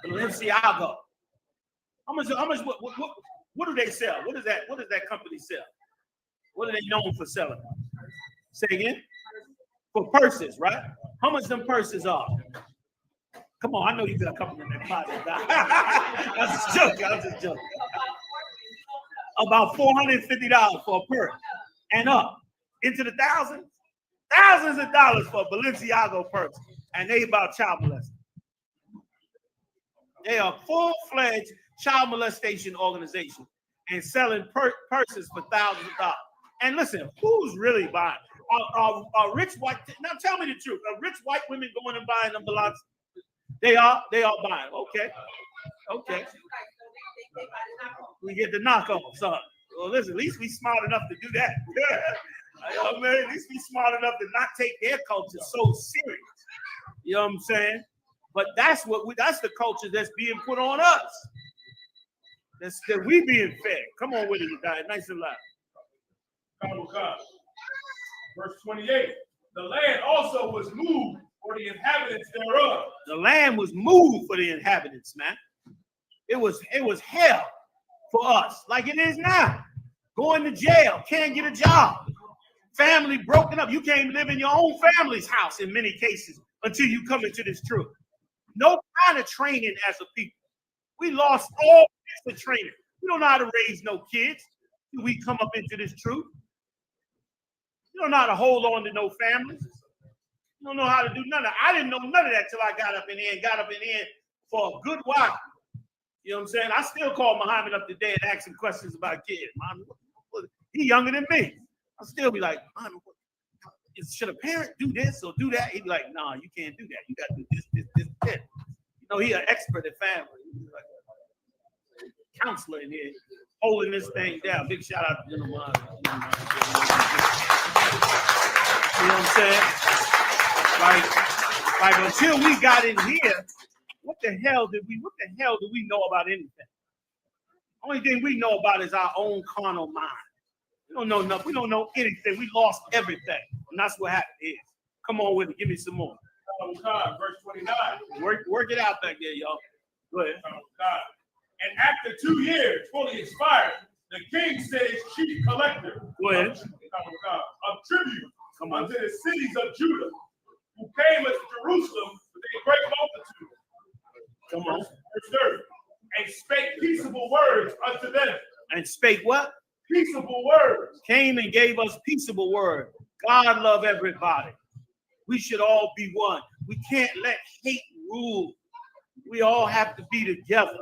Balenciaga. How much, what do they sell? What does that company sell? What are they known for selling? Say again? For purses, right? How much them purses are? Come on, I know you got a couple in that closet. I was just joking. About $450 for a purse and up into the thousands of dollars for a Balenciaga purse, and they about child molestation. They are full-fledged child molestation organization and selling purses for thousands of dollars. And listen, who's really buying? Are rich white, now tell me the truth. Are rich white women going and buying them Balenciagas? They are buying. Okay. We get the knockoff, son. Well, listen, at least we smart enough to do that. Man, at least we smart enough to not take their culture so serious. You know what I'm saying? But that's the culture that's being put on us. That we being fed. Come on with it, you guys. Nice and loud. Hachaanakah. Verse 28. The land also was moved for the inhabitants thereof. The land was moved for the inhabitants, man. It was hell for us, like it is now. Going to jail, can't get a job. Family broken up. You can't live in your own family's house in many cases until you come into this truth. No kind of training as a people. We lost all kinds of training. We don't know how to raise no kids till we come up into this truth. You don't know how to hold on to no families. You don't know how to do none of that. I didn't know none of that till I got up in here for a good while. You know what I'm saying? I still call Muhammad up today and ask him questions about kids. Muhammad, he younger than me. I'll still be like, Muhammad, should a parent do this or do that? He'd be like, nah, you can't do that. You got to do this. You know, he's an expert at family. He's like a counselor in here holding this thing down. Big shout out to Muhammad. You know what I'm saying? Like until we got in here, what the hell do we know about anything? Only thing we know about is our own carnal mind. We don't know nothing. We don't know anything. We lost everything. And that's what happened here. Come on with it. Give me some more. Hachaanakah, verse 29. Work it out back there, y'all. Go ahead. Hachaanakah. And after 2 years, fully expired, the king sent his chief collector of tribute unto the cities of Judah, who came unto Jerusalem with a great multitude. Come on. Verse 30. And spake peaceable words unto them. And spake what? Peaceable words. Came and gave us peaceable word. God love everybody. We should all be one. We can't let hate rule. We all have to be together.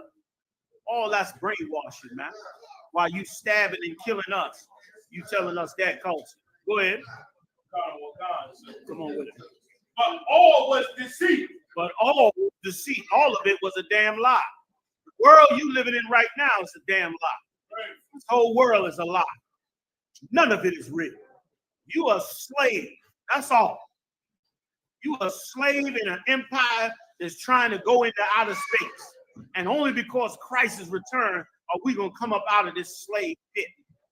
All that's brainwashing, man. While you stabbing and killing us, you telling us that culture. Go ahead. Come on with it. But all was deceit. But all deceit, all of it was a damn lie. The world you living in right now is a damn lie. This whole world is a lie. None of it is real. You are a slave. That's all. You are a slave in an empire that's trying to go into outer space. And only because Christ is returned are we going to come up out of this slave pit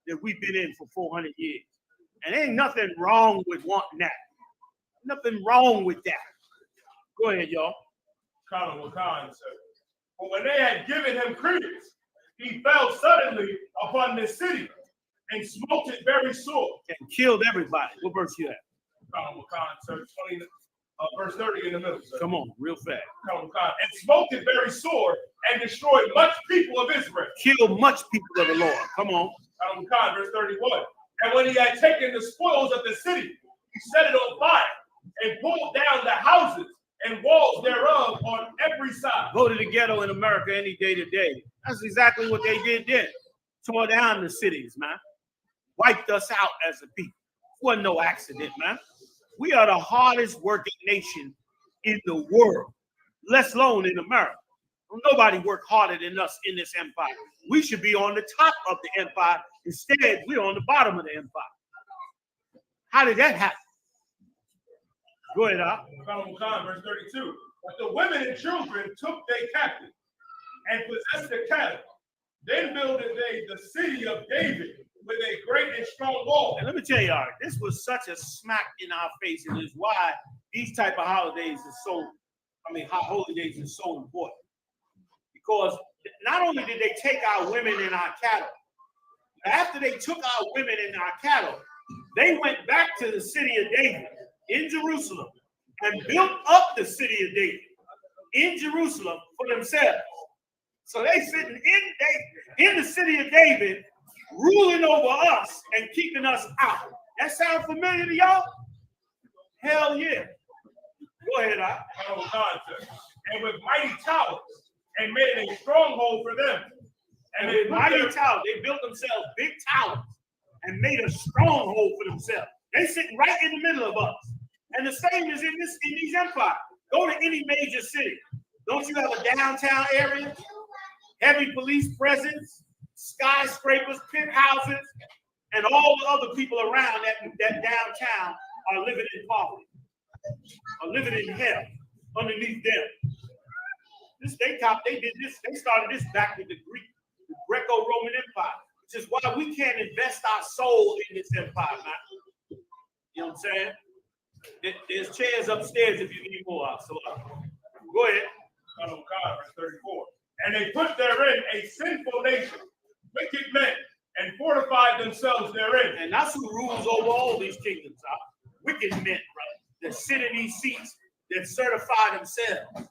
that we've been in for 400 years. And ain't nothing wrong with wanting that. Nothing wrong with that. Go ahead, y'all. Hachaanakah said, but when they had given him credence, he fell suddenly upon the city and smote it very sore. And killed everybody. What verse you at? Hachaanakah, verse 30 in the middle. Sir. Come on, real fast. Hachaanakah, and smote it very sore and destroyed much people of Israel. Killed much people of the Lord. Come on. Hachaanakah, verse 31. And when he had taken the spoils of the city, he set it on fire and pulled down the houses and walls thereof on every side. Go to the ghetto in America any day today. That's exactly what they did then. Tore down the cities, man. Wiped us out as a people. Wasn't no accident, man. We are the hardest working nation in the world, let alone in America. Nobody worked harder than us in this empire. We should be on the top of the empire. Instead, we're on the bottom of the empire. How did that happen? Go ahead, Al. Verse 32. But the women and children took they captive and possessed the cattle. Then builded they the city of David with a great and strong wall. And let me tell y'all, this was such a smack in our face, and is why these type of holidays are so, holidays are so important. Because not only did they take our women and our cattle, after they took our women and our cattle, they went back to the city of David in Jerusalem and built up the city of David in Jerusalem for themselves. So they sitting in the city of David, ruling over us and keeping us out. That sound familiar to y'all? Hell yeah. Go ahead, Al. And with mighty towers, and made a stronghold for them. And with mighty towers, they built themselves big towers and made a stronghold for themselves. They sitting right in the middle of us. And the same is in these empires. Go to any major city. Don't you have a downtown area? Heavy police presence, skyscrapers, penthouses, and all the other people around that downtown are living in poverty, are living in hell underneath them. They started this back with the Greco-Roman Empire, which is why we can't invest our soul in this empire, man. You know what I'm saying? There's chairs upstairs if you need more. So go ahead. Hachaanakah, verse 34. And they put therein a sinful nation, wicked men, and fortified themselves therein. And that's who rules over all these kingdoms, wicked men, right? That sit in these seats, that certify themselves.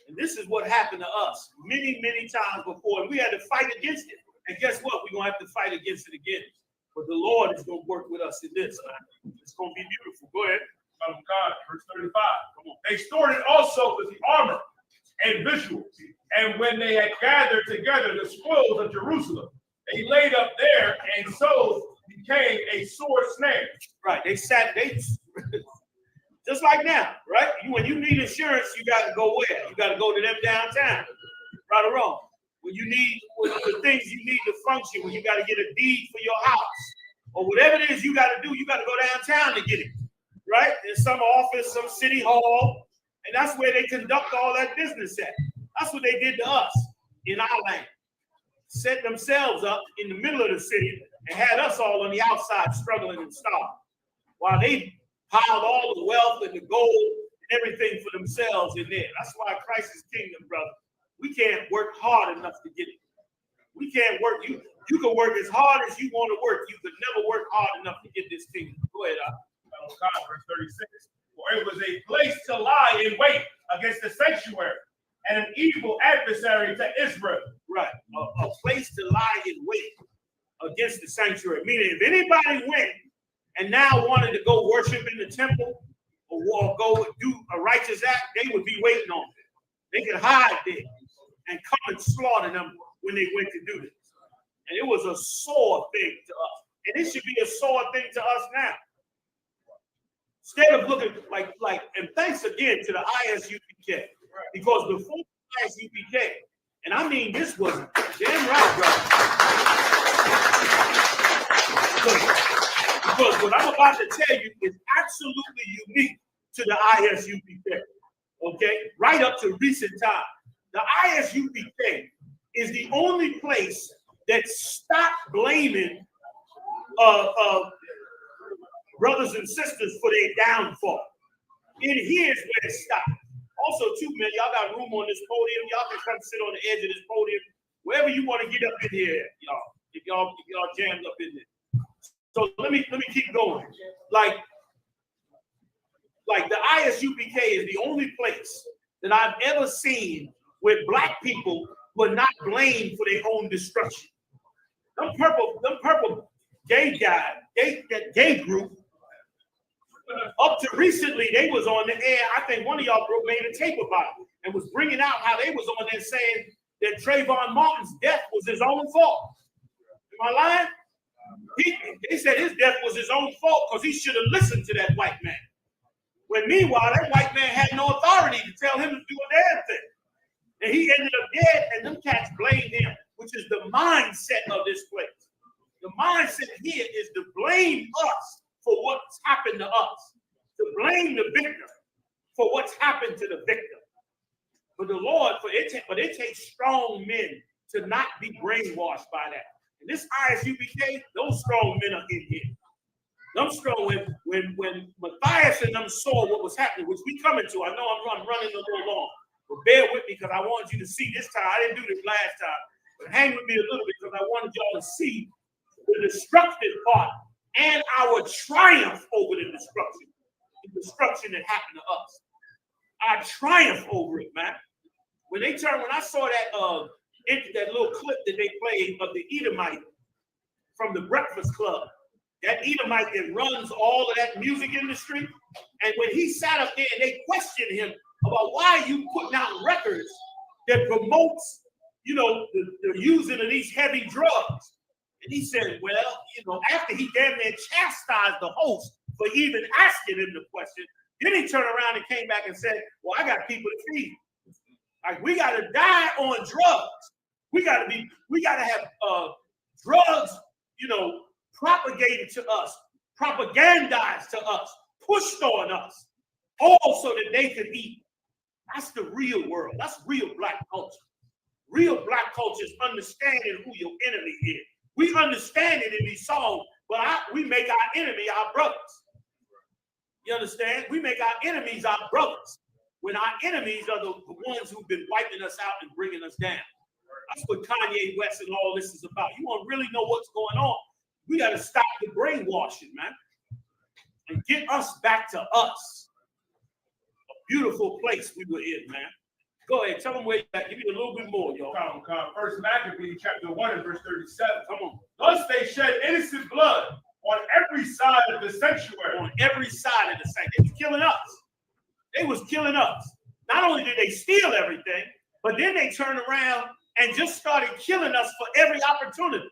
And this is what happened to us many, many times before. And we had to fight against it. And guess what? We're going to have to fight against it again. But the Lord is going to work with us in this, man. It's going to be beautiful. Go ahead. Verse 35. Come on. They stored it also with the armor and visuals. And when they had gathered together the spoils of Jerusalem, they laid up there, and so became a sore snare. Right. They just like now, right? When you need insurance, you got to go where? You got to go to them downtown. Right or wrong? When you need the things you need to function, when you got to get a deed for your house, or whatever it is you got to do, you got to go downtown to get it. Right? In some office, some city hall, and that's where they conduct all that business at. That's what they did to us in our land. Set themselves up in the middle of the city and had us all on the outside struggling and starving, while they piled all the wealth and the gold and everything for themselves in there. That's why Christ's kingdom, brother, we can't work hard enough to get it. We can't work. You can work as hard as you want to work. You could never work hard enough to get this kingdom. Go ahead, Verse 36. For it was a place to lie in wait against the sanctuary, and an evil adversary to Israel. Right. A place to lie in wait against the sanctuary. Meaning, if anybody went and now wanted to go worship in the temple or go do a righteous act, they would be waiting on them. They could hide there and come and slaughter them when they went to do this. And it was a sore thing to us. And it should be a sore thing to us now. Instead of looking like, and thanks again to the ISUPK, because before ISUPK, and I mean this was damn right, brother. Because what I'm about to tell you is absolutely unique to the ISUPK. Okay, right up to recent time, the ISUPK is the only place that stopped blaming brothers and sisters for their downfall. And here's where it stopped. Also, too, man, y'all got room on this podium. Y'all can come sit on the edge of this podium, wherever you want to get up in here, y'all. If y'all jammed up in there. So let me keep going. Like the ISUPK is the only place that I've ever seen where black people were not blamed for their own destruction. Them purple gay that gay group, up to recently, they was on the air. I think one of y'all made a tape about it and was bringing out how they was on there saying that Trayvon Martin's death was his own fault. Am I lying? They said his death was his own fault because he should have listened to that white man. When meanwhile, that white man had no authority to tell him to do a damn thing. And he ended up dead, and them cats blamed him, which is the mindset of this place. The mindset here is to blame us for what's happened to us, to blame the victim for what's happened to the victim. But the Lord, it takes strong men to not be brainwashed by that. And this ISUPK, those strong men are in here. Them strong, when Matthias and them saw what was happening, which we coming to, I know I'm running a little long, but bear with me because I want you to see this time. I didn't do this last time, but hang with me a little bit because I wanted y'all to see the destructive part and our triumph over the destruction that happened to us. Our triumph over it, man. When I saw that little clip that they played of the Edomite from the Breakfast Club, that Edomite that runs all of that music industry, and when he sat up there and they questioned him about why you putting out records that promotes, the using of these heavy drugs. And he said, well, you know, after he damn near chastised the host for even asking him the question, then he turned around and came back and said, well, I got people to feed. Like, we got to die on drugs. We got to have drugs, you know, propagated to us, propagandized to us, pushed on us, all so that they could eat. That's the real world. That's real black culture. Real black culture is understanding who your enemy is. We understand it in these songs, but we make our enemy our brothers. You understand? We make our enemies our brothers, when our enemies are the ones who've been wiping us out and bringing us down. That's what Kanye West and all this is about. You want to really know what's going on? We got to stop the brainwashing, man, and get us back to us. A beautiful place we were in, man. Go ahead, tell them where you're at. Give me a little bit more, y'all. First Maccabees chapter 1 and verse 37. Come on. Thus they shed innocent blood on every side of the sanctuary. On every side of the sanctuary. They was killing us. They was killing us. Not only did they steal everything, but then they turned around and just started killing us for every opportunity.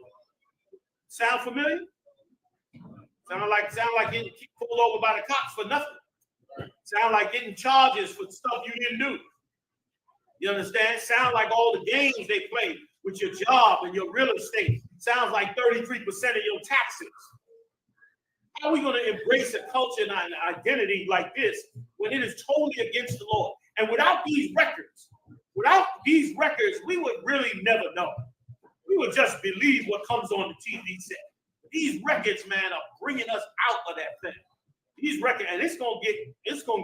Sound familiar? Sound like getting pulled over by the cops for nothing. Sound like getting charges for stuff you didn't do. You understand? Sound like all the games they play with your job and your real estate. Sounds like 33% of your taxes. How are we going to embrace a culture and an identity like this when it is totally against the Lord? And without these records, we would really never know. We would just believe what comes on the TV set. These records, man, are bringing us out of that thing. These records, and it's gonna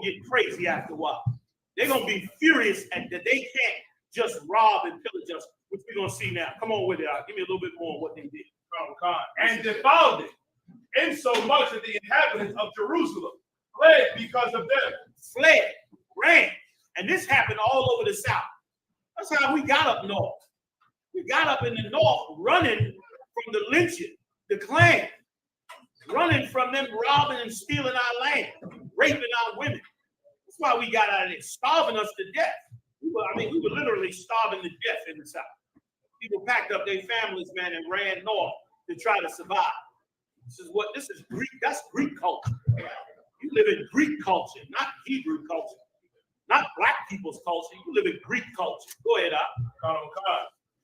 get crazy after a while. They're gonna be furious and that they can't just rob and pillage us, which we're gonna see now. Come on with it. Give me a little bit more of what they did. And defiled it, insomuch that the inhabitants of Jerusalem fled because of them. Fled, ran, and this happened all over the South. That's how we got up north. We got up in the north, running from the lynching, the Klan, running from them robbing and stealing our land, raping our women. That's why we got out of there, starving us to death. We were literally starving to death in the South. People packed up their families, man, and ran north to try to survive. This is Greek. That's Greek culture. You live in Greek culture, not Hebrew culture, not black people's culture. You live in Greek culture. Go ahead,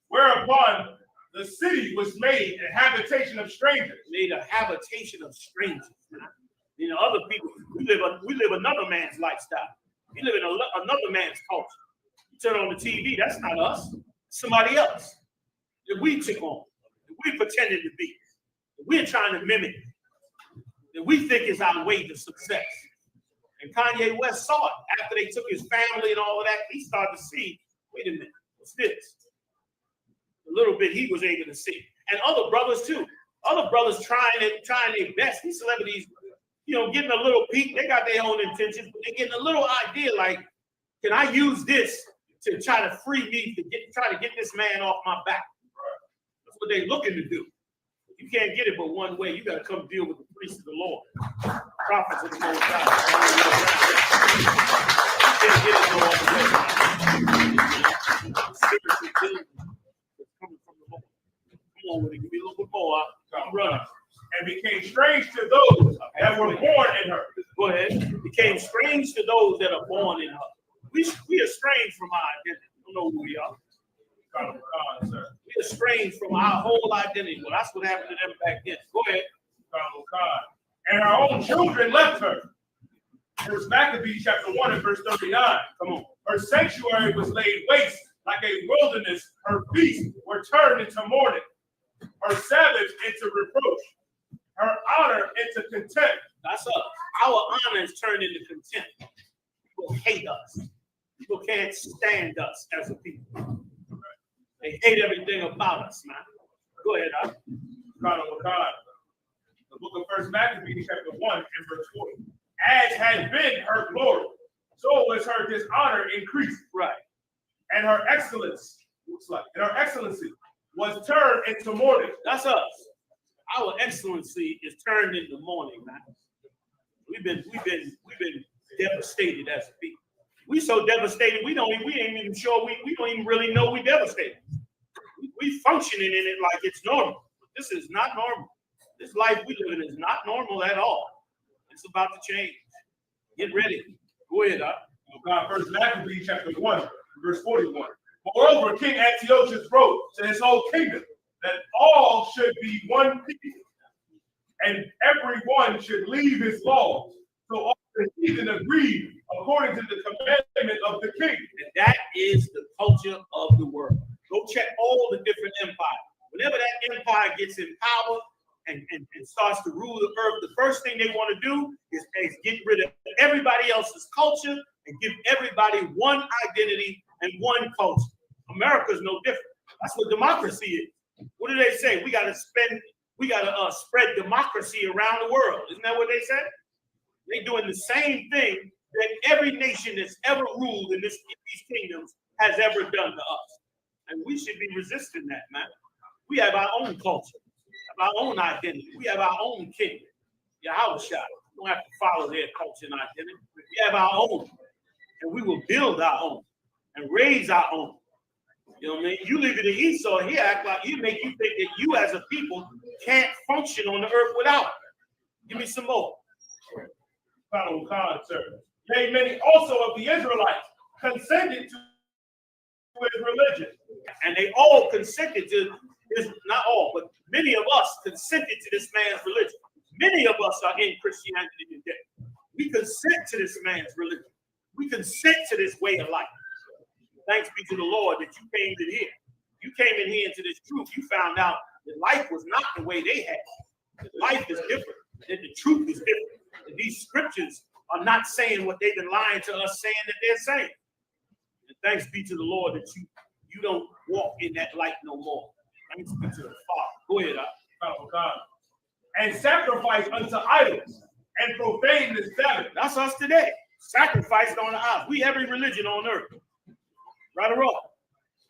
Whereupon the city was made a habitation of strangers. Made a habitation of strangers. You know, other people, we live another man's lifestyle. We live in another man's culture. You turn on the TV, that's not us. It's somebody else that we took on, that we pretended to be, that we're trying to mimic, that we think is our way to success. And Kanye West saw it after they took his family and all of that. He started to see, wait a minute, what's this? A little bit he was able to see. And other brothers too. Other brothers trying their best. These celebrities, you know, getting a little peek. They got their own intentions, but they're getting a little idea like, can I use this to try to free me try to get this man off my back? That's what they're looking to do. You can't get it but one way. You got to come deal with the priests of the Lord, prophets of the Most High. You can't get it no other way. Seriously, coming from the Lord. Come on with it. Give me a little bit more. I'm running. And became strange to those that were born in her. Go ahead. Became strange to those that are born in her. We are estranged from our identity. We don't know who we are. We are estranged from our whole identity. Well, that's what happened to them back then. Go ahead. And her own children left her. First Maccabees chapter 1 and verse 39. Come on. Her sanctuary was laid waste like a wilderness. Her feasts were turned into mourning. Her Sabbaths into reproach. Her honor into contempt. That's us. Our honor is turned into contempt. People hate us. People can't stand us as a people. They hate everything about us, man. Go ahead, The book of First Maccabees chapter 1 and verse 40. As had been her glory, so was her dishonor increased. Right. And her excellence, excellency was turned into mourning. That's us. Our excellency is turned into mourning, man. We've been devastated as a people. We so devastated we ain't even sure we don't even really know we devastated. We functioning in it like it's normal. This is not normal. This life we live in is not normal at all. It's about to change. Get ready. Go ahead, God, First Maccabees chapter 1, verse 41. Moreover, King Antiochus wrote to his whole kingdom that all should be one people, and everyone should leave his laws. So all the heathen agreed according to the commandment of the king. And that is the culture of the world. Go check all the different empires. Whenever that empire gets in power and starts to rule the earth, the first thing they want to do is get rid of everybody else's culture and give everybody one identity and one culture. America is no different. That's what democracy is. What do they say? We got to spread democracy around the world. Isn't that what they said? They're doing the same thing that every nation that's ever ruled in these kingdoms has ever done to us. And we should be resisting that, man. We have our own culture, our own identity. We have our own kingdom. Yahawashi. We don't have to follow their culture and identity. We have our own. And we will build our own and raise our own. You know what I mean? You live in the East, so he act like you think that you as a people can't function on the earth without it. Give me some more. Follow God, sir. Yea, many also of the Israelites consented to his religion. And they all consented to this, not all, but many of us consented to this man's religion. Many of us are in Christianity today. We consent to this man's religion. We consent to this way of life. Thanks be to the Lord that you came in here. You came in here into this truth. You found out that life was not the way they had. That life is different. That the truth is different. That these scriptures are not saying what they've been lying to us saying that they're saying. And thanks be to the Lord that you don't walk in that light no more. Thanks be to the Father. Go ahead, Follow God. And sacrifice unto idols and profane the Sabbath. That's us today. Sacrificed on the idols. We every religion on earth. Right or wrong?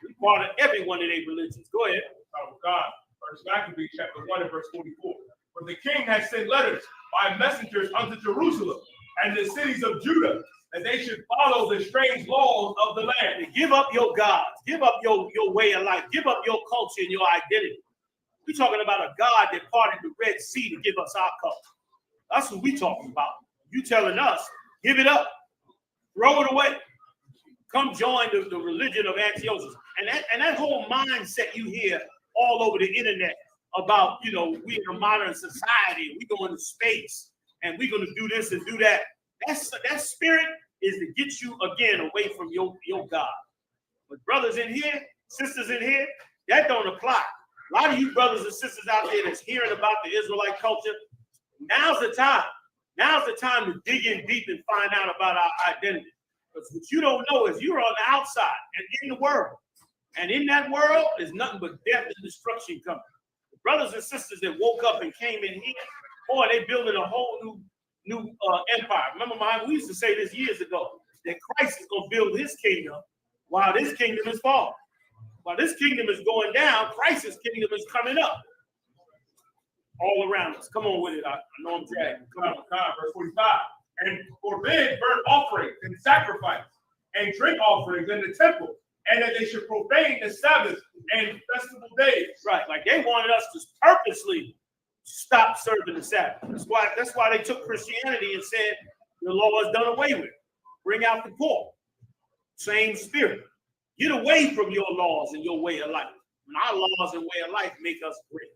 We part of every one of their religions. Go ahead. Follow God. First Maccabees chapter 1 and verse 44. For the king has sent letters by messengers unto Jerusalem and the cities of Judah, that they should follow the strange laws of the land. And give up your gods. Give up your way of life. Give up your culture and your identity. We're talking about a God that parted the Red Sea to give us our culture. That's what we're talking about. You telling us, give it up. Throw it away. Come join the religion of Antiochus. And that whole mindset you hear all over the internet about, we in a modern society, we going to space, and we're going to do this and do that. That spirit is to get you again away from your God. But brothers in here, sisters in here, that don't apply. A lot of you brothers and sisters out there that's hearing about the Israelite culture, now's the time. Now's the time to dig in deep and find out about our identity. Because what you don't know is you're on the outside and in the world. And in that world is nothing but death and destruction coming. The brothers and sisters that woke up and came in here, boy, they building a whole new empire. Remember, we used to say this years ago, that Christ is going to build his kingdom while this kingdom is falling. While this kingdom is going down, Christ's kingdom is coming up. All around us. Come on with it. I know I'm dragging. Come on. Verse 45. And forbid burnt offerings and sacrifice and drink offerings in the temple, and that they should profane the Sabbath and festival days. Right. Like they wanted us to purposely stop serving the Sabbath. That's why they took Christianity and said the law is done away with. Bring out the poor. Same spirit. Get away from your laws and your way of life. And our laws and way of life make us great.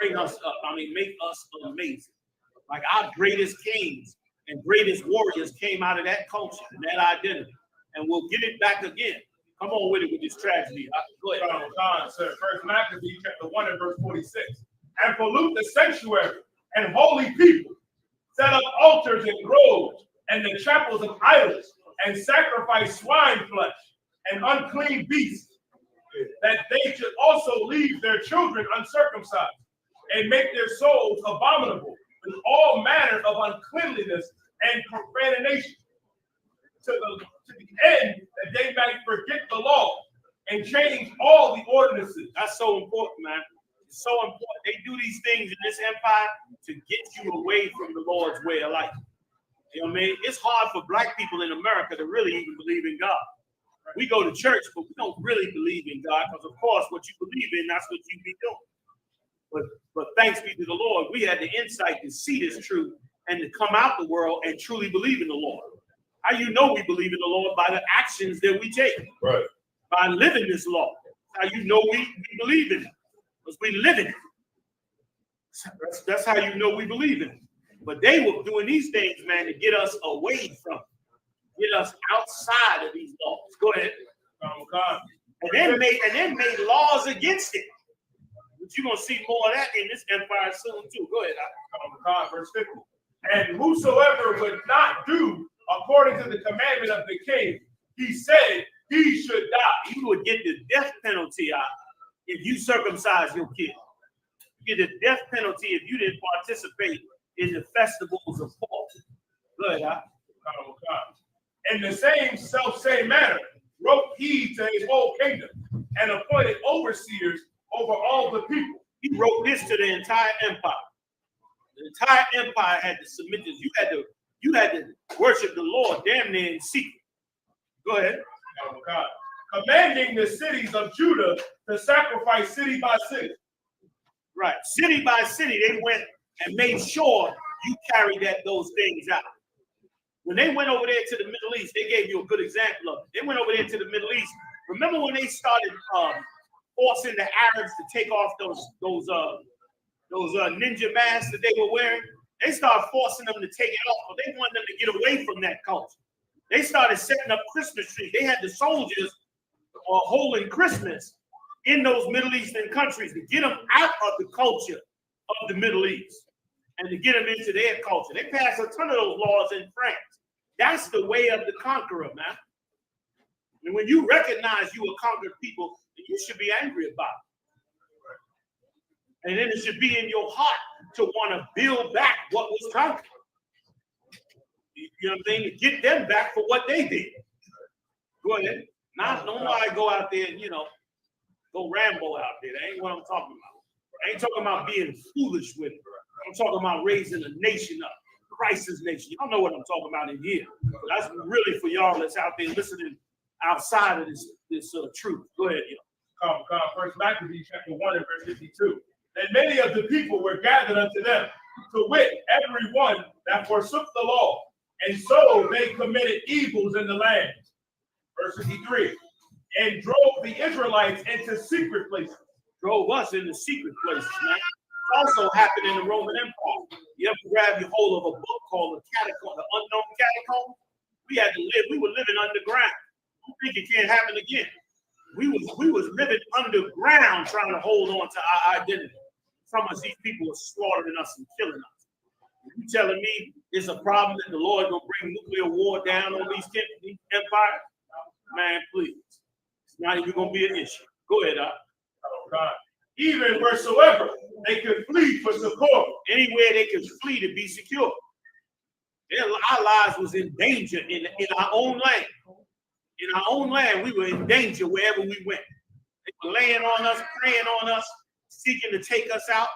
Bring us up. Make us amazing. Like our greatest kings and greatest warriors came out of that culture and that identity. And we'll get it back again. Come on with it with this tragedy. Go ahead. God, sir. First Maccabees chapter 1 and verse 46. And pollute the sanctuary and holy people. Set up altars and groves and the chapels of idols, and sacrifice swine flesh and unclean beasts, that they should also leave their children uncircumcised, and make their souls abominable with all manner of uncleanliness and profanation, to the end that they might forget the law and change all the ordinances. That's so important, man. It's so important. They do these things in this empire to get you away from the Lord's way of life. You know what I mean? It's hard for black people in America to really even believe in God. We go to church, but we don't really believe in God because, of course, what you believe in, that's what you be doing. But thanks be to the Lord, we had the insight to see this truth and to come out the world and truly believe in the Lord. How you know we believe in the Lord? By the actions that we take. Right. By living this law. How you know we believe in it? Because we live in it. That's how you know we believe in it. But they were doing these things, man, to get us away from it, get us outside of these laws. Go ahead. And then made laws against it. But you're gonna see more of that in this empire soon too. Go ahead. Verse 50. And whosoever would not do according to the commandment of the king, he said he should die. You would get the death penalty if you circumcise your kid. You get the death penalty if you didn't participate in the festivals of fall. Go ahead. In the same manner, wrote he to his whole kingdom and appointed overseers over all the people. He wrote this to the entire empire. The entire empire had to submit this. You had to worship the Lord damn near in secret. Go ahead. Commanding the cities of Judah to sacrifice city by city. Right. City by city, they went and made sure you carried those things out. When they went over there to the Middle East, they gave you a good example of it. They went over there to the Middle East. Remember when they started forcing the Arabs to take off those ninja masks that they were wearing? They started forcing them to take it off, but they wanted them to get away from that culture. They started setting up Christmas trees. They had the soldiers holding Christmas in those Middle Eastern countries to get them out of the culture of the Middle East and to get them into their culture. They passed a ton of those laws in France. That's the way of the conqueror, man. And when you recognize you a conquered people, you should be angry about it. And then it should be in your heart to want to build back what was conquered. You know what I'm saying? To get them back for what they did. Go ahead. Nobody go out there and, go Rambo out there. That ain't what I'm talking about. I ain't talking about being foolish with it. I'm talking about raising a nation up. Christ's nation. Y'all know what I'm talking about in here. But that's really for y'all that's out there listening outside of this truth. Go ahead, Come. First Maccabees chapter 1 and verse 52. And many of the people were gathered unto them, to wit, every one that forsook the law, and so they committed evils in the land. Verse 53. And drove the Israelites into secret places. Drove us into secret places, man. Also happened in the Roman Empire. You ever grab your hold of a book called the Catacomb, the Unknown Catacomb? We were living underground. I think it can't happen again. We was living underground trying to hold on to our identity. Some of these people are slaughtering us and killing us. You telling me it's a problem that the Lord gonna bring nuclear war down on these empires? Man, please. It's not even gonna be an issue. Go ahead, God. Even wheresoever they could flee for succor. Anywhere they could flee to be secure. Our lives was in danger in our own land. In our own land, we were in danger wherever we went. They were laying on us, praying on us, seeking to take us out.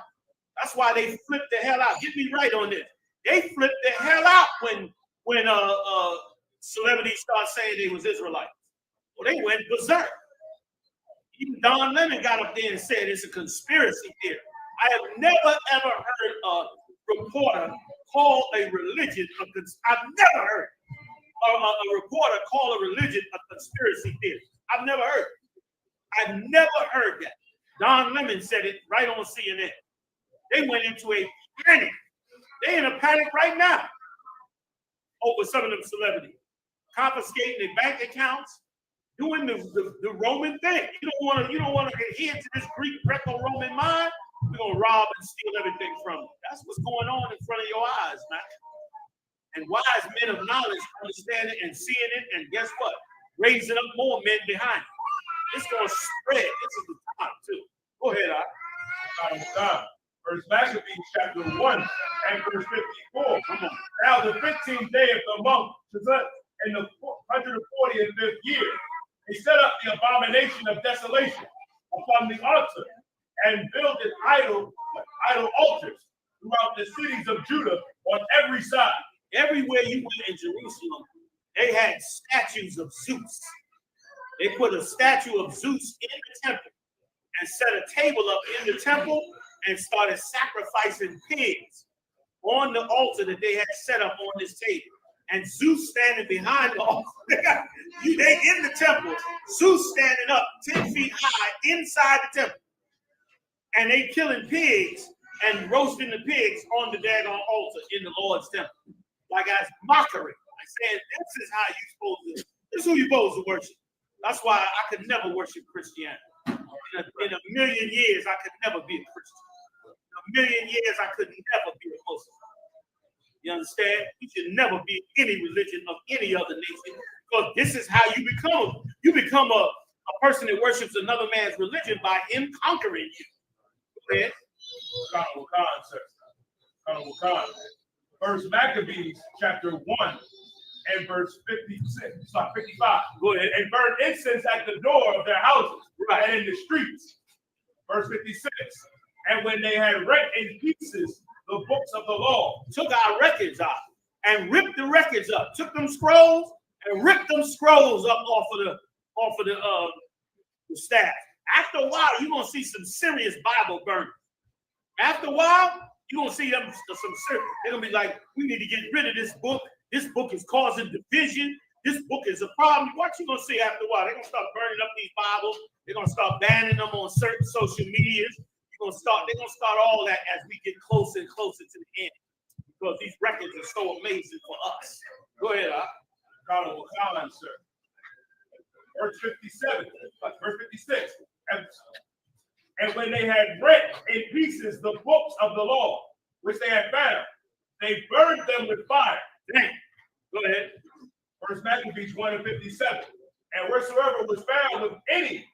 That's why they flipped the hell out. Get me right on this. They flipped the hell out when celebrities started saying they was Israelites. Well, they went berserk. Even Don Lemon got up there and said it's a conspiracy theory. I have never, ever heard a reporter call a religion I've never heard a reporter call a religion a conspiracy theory. I've never heard it. I've never heard that. Don Lemon said it right on CNN. They went into a panic. They're in a panic right now over some of them celebrities. Confiscating their bank accounts, doing the Roman thing. You don't want to adhere to this Greek Greco-Roman mind. We're gonna rob and steal everything from you. That's what's going on in front of your eyes, man. And wise men of knowledge understand it and seeing it, and guess what? Raising up more men behind it. It's gonna spread. This is the time too. Go ahead, God. First Maccabees chapter 1 and verse 54. Come on. Now the 15th day of the month, in the 145th year, they set up the abomination of desolation upon the altar and builded idol altars throughout the cities of Judah on every side. Everywhere you went in Jerusalem, they had statues of Zeus. They put a statue of Zeus in the temple and set a table up in the temple and started sacrificing pigs on the altar that they had set up on this table. And Zeus standing behind the altar. They in the temple. Zeus standing up 10 feet high inside the temple. And they killing pigs and roasting the pigs on the daggone altar in the Lord's temple. Like as mockery. I said, this is how you supposed to, this is who you're supposed to worship. That's why I could never worship Christianity. In a million years, I could never be a Christian. In a million years, I could never be a Muslim. You understand? You should never be any religion of any other nation, because this is how you become. You become a person that worships another man's religion by him conquering you. Go ahead. First Maccabees chapter 1 and verse 55. Go ahead. And burn incense at the door of their houses, right, and in the streets. Verse 56. And when they had rent in pieces the books of the law, took our records out and ripped the records up, took them scrolls and ripped them scrolls up off of the staff. After a while, you're gonna see some serious Bible burning. After a while, you're gonna see them some serious. They're gonna be like, we need to get rid of this book. This book is causing division. This book is a problem. What you gonna see after a while? They're gonna start burning up these Bibles. They're gonna start banning them on certain social medias. They're gonna start all that as we get closer and closer to the end, because these records are so amazing for us. Go ahead, sir. Verse 57, verse 56. And when they had rent in pieces the books of the law, which they had found, they burned them with fire. Damn. Go ahead. First Maccabees 1 and 57. And wheresoever was found with any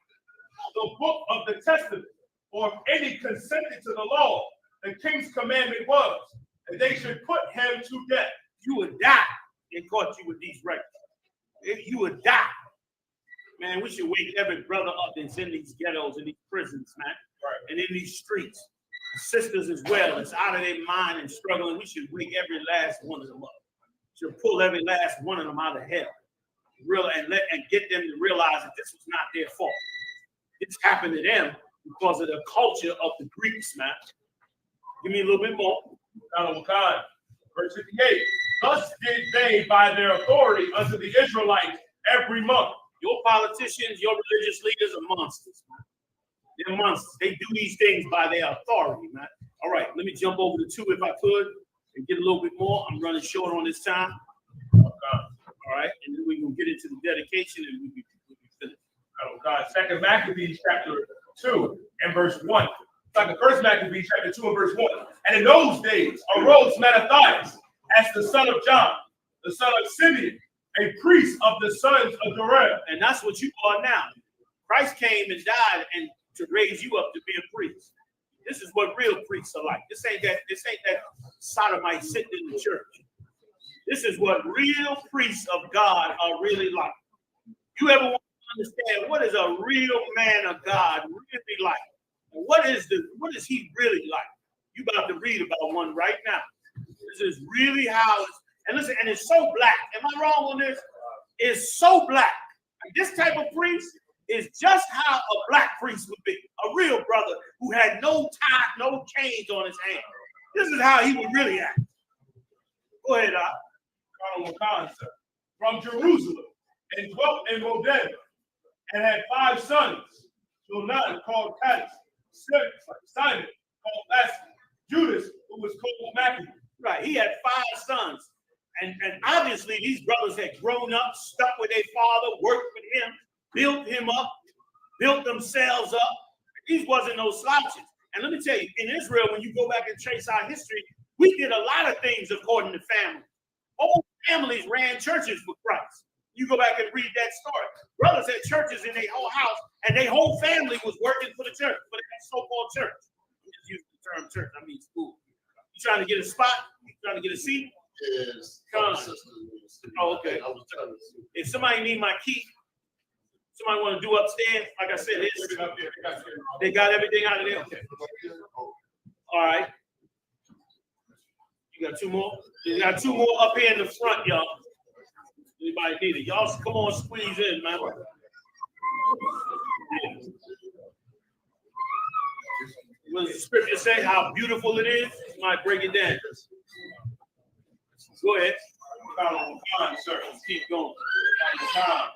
the book of the testament, or if any consented to the law, the king's commandment was that they should put him to death. You would die and caught you with these records. You would die. Man, we should wake every brother up that's in these ghettos and these prisons, man. Right. And in these streets. Sisters as well, that's out of their mind and struggling. We should wake every last one of them up. We should pull every last one of them out of hell. And get them to realize that this was not their fault. It's happened to them because of the culture of the Greeks, man. Give me a little bit more. Verse 58. Thus did they by their authority unto the Israelites every month. Your politicians, your religious leaders are monsters, man. They're monsters. They do these things by their authority, man. All right, let me jump over to 2 if I could and get a little bit more. I'm running short on this time. All right, and then we can get into the dedication and we'll be finished. Second Maccabees chapter 2 and verse 1. It's like the first Maccabees chapter 2 and verse 1. And in those days arose Mattathias as the son of John, the son of Simeon, a priest of the sons of Dorel. And that's what you are now. Christ came and died and to raise you up to be a priest. This is what real priests are like. This ain't that sodomite sitting in the church. This is what real priests of God are really like. You ever want to understand what is a real man of God really like? And what is he really like? You about to read about one right now. This is really how it's, and listen, and it's so black. Am I wrong on this? It's so black. Like this type of priest is just how a black priest would be. A real brother who had no tie, no chains on his hand. This is how he would really act. Go ahead, from Jerusalem, and dwelt in Modena, and had 5 sons. Jonan called Titus, Simon called Lasky, Judas, who was called Matthew. Right, he had 5 sons. And obviously these brothers had grown up, stuck with their father, worked with him, built him up, built themselves up. These wasn't no slouches. And let me tell you, in Israel, when you go back and trace our history, we did a lot of things according to family. Whole families ran churches for Christ. You go back and read that story. Brothers had churches in their whole house, and their whole family was working for the church, for that so-called church. I'm just using the term church, I mean school. You trying to get a spot? You trying to get a seat? Yes. Oh, okay. If somebody need my key, somebody want to do upstairs, like I said, they got everything out of there. Okay. All right. You got 2 more? You got 2 more up here in the front, y'all. Anybody need it? Y'all come on, squeeze in, man. Yeah. What does the scripture say? How beautiful it is? You might break it down. Go ahead. Time, sir. Keep going. Time.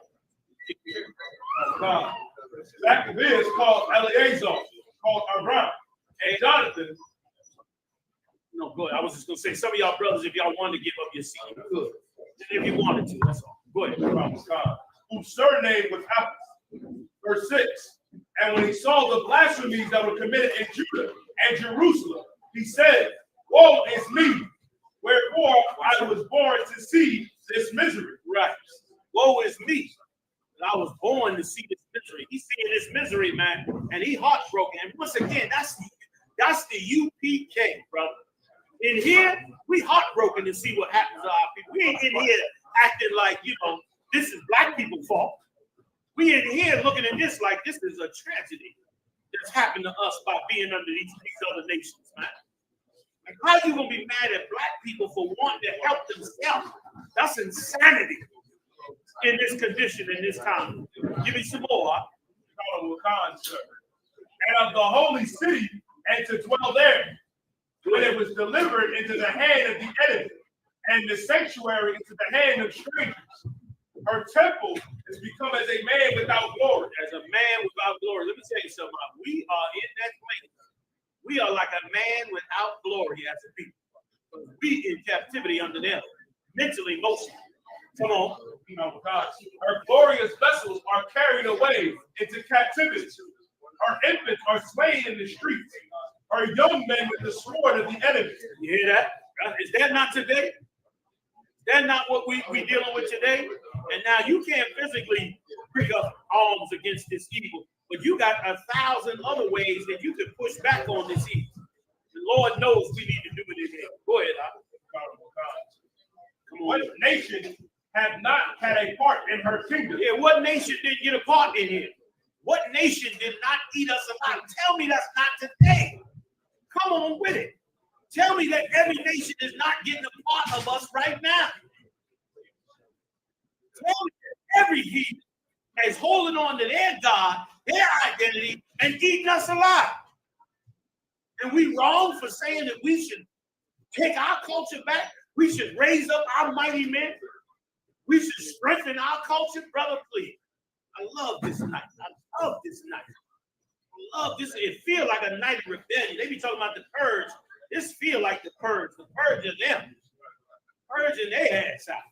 That is called Eleazar, called Abraham. And Jonathan. No, go ahead. I was just going to say, some of y'all brothers, if y'all wanted to give up your seat, you could. If you wanted to, that's all. Go ahead. Whose surname was Apis. Verse 6. And when he saw the blasphemies that were committed in Judah and Jerusalem, he said, woe is me, wherefore I was born to see this misery. Right. Woe is me. I was born to see this misery. He's seeing this misery, man, and he heartbroken. And once again, that's the UPK, brother. In here, we heartbroken to see what happens to our people. We ain't in here acting like, this is black people's fault. We in here looking at this like this is a tragedy that's happened to us by being under these other nations, man. Like, how you gonna be mad at black people for wanting to help themselves? That's insanity in this condition, in this time. Give me some more. And of the holy city, and to dwell there, when it was delivered into the hand of the enemy, and the sanctuary into the hand of strangers. Her temple has become as a man without glory. As a man without glory. Let me tell you something. We are in that place. We are like a man without glory as a people. We in captivity under them, mentally, emotionally. Come on. Her glorious vessels are carried away into captivity. Her infants are slain in the streets. Her young men with the sword of the enemy. You hear that? Is that not today? Is that not what we dealing with today? And now you can't physically pick up arms against this evil, but you got 1,000 other ways that you can push back on this evil. The Lord knows we need to do it in here. Go ahead. Come on. What nation have not had a part in her kingdom? Yeah, what nation didn't get a part in here? What nation did not eat us alive? Tell me that's not today. Come on with it. Tell me that every nation is not getting a part of us right now. Tell me that every heathen is holding on to their God, their identity, and eating us alive. And we wrong for saying that we should take our culture back. We should raise up our mighty men. We should strengthen our culture. Brother, please. I love this night. I love this night. I love this. It feels like a night of rebellion. They be talking about the purge. This feel like the purge. The purge of them. Purging their ass out.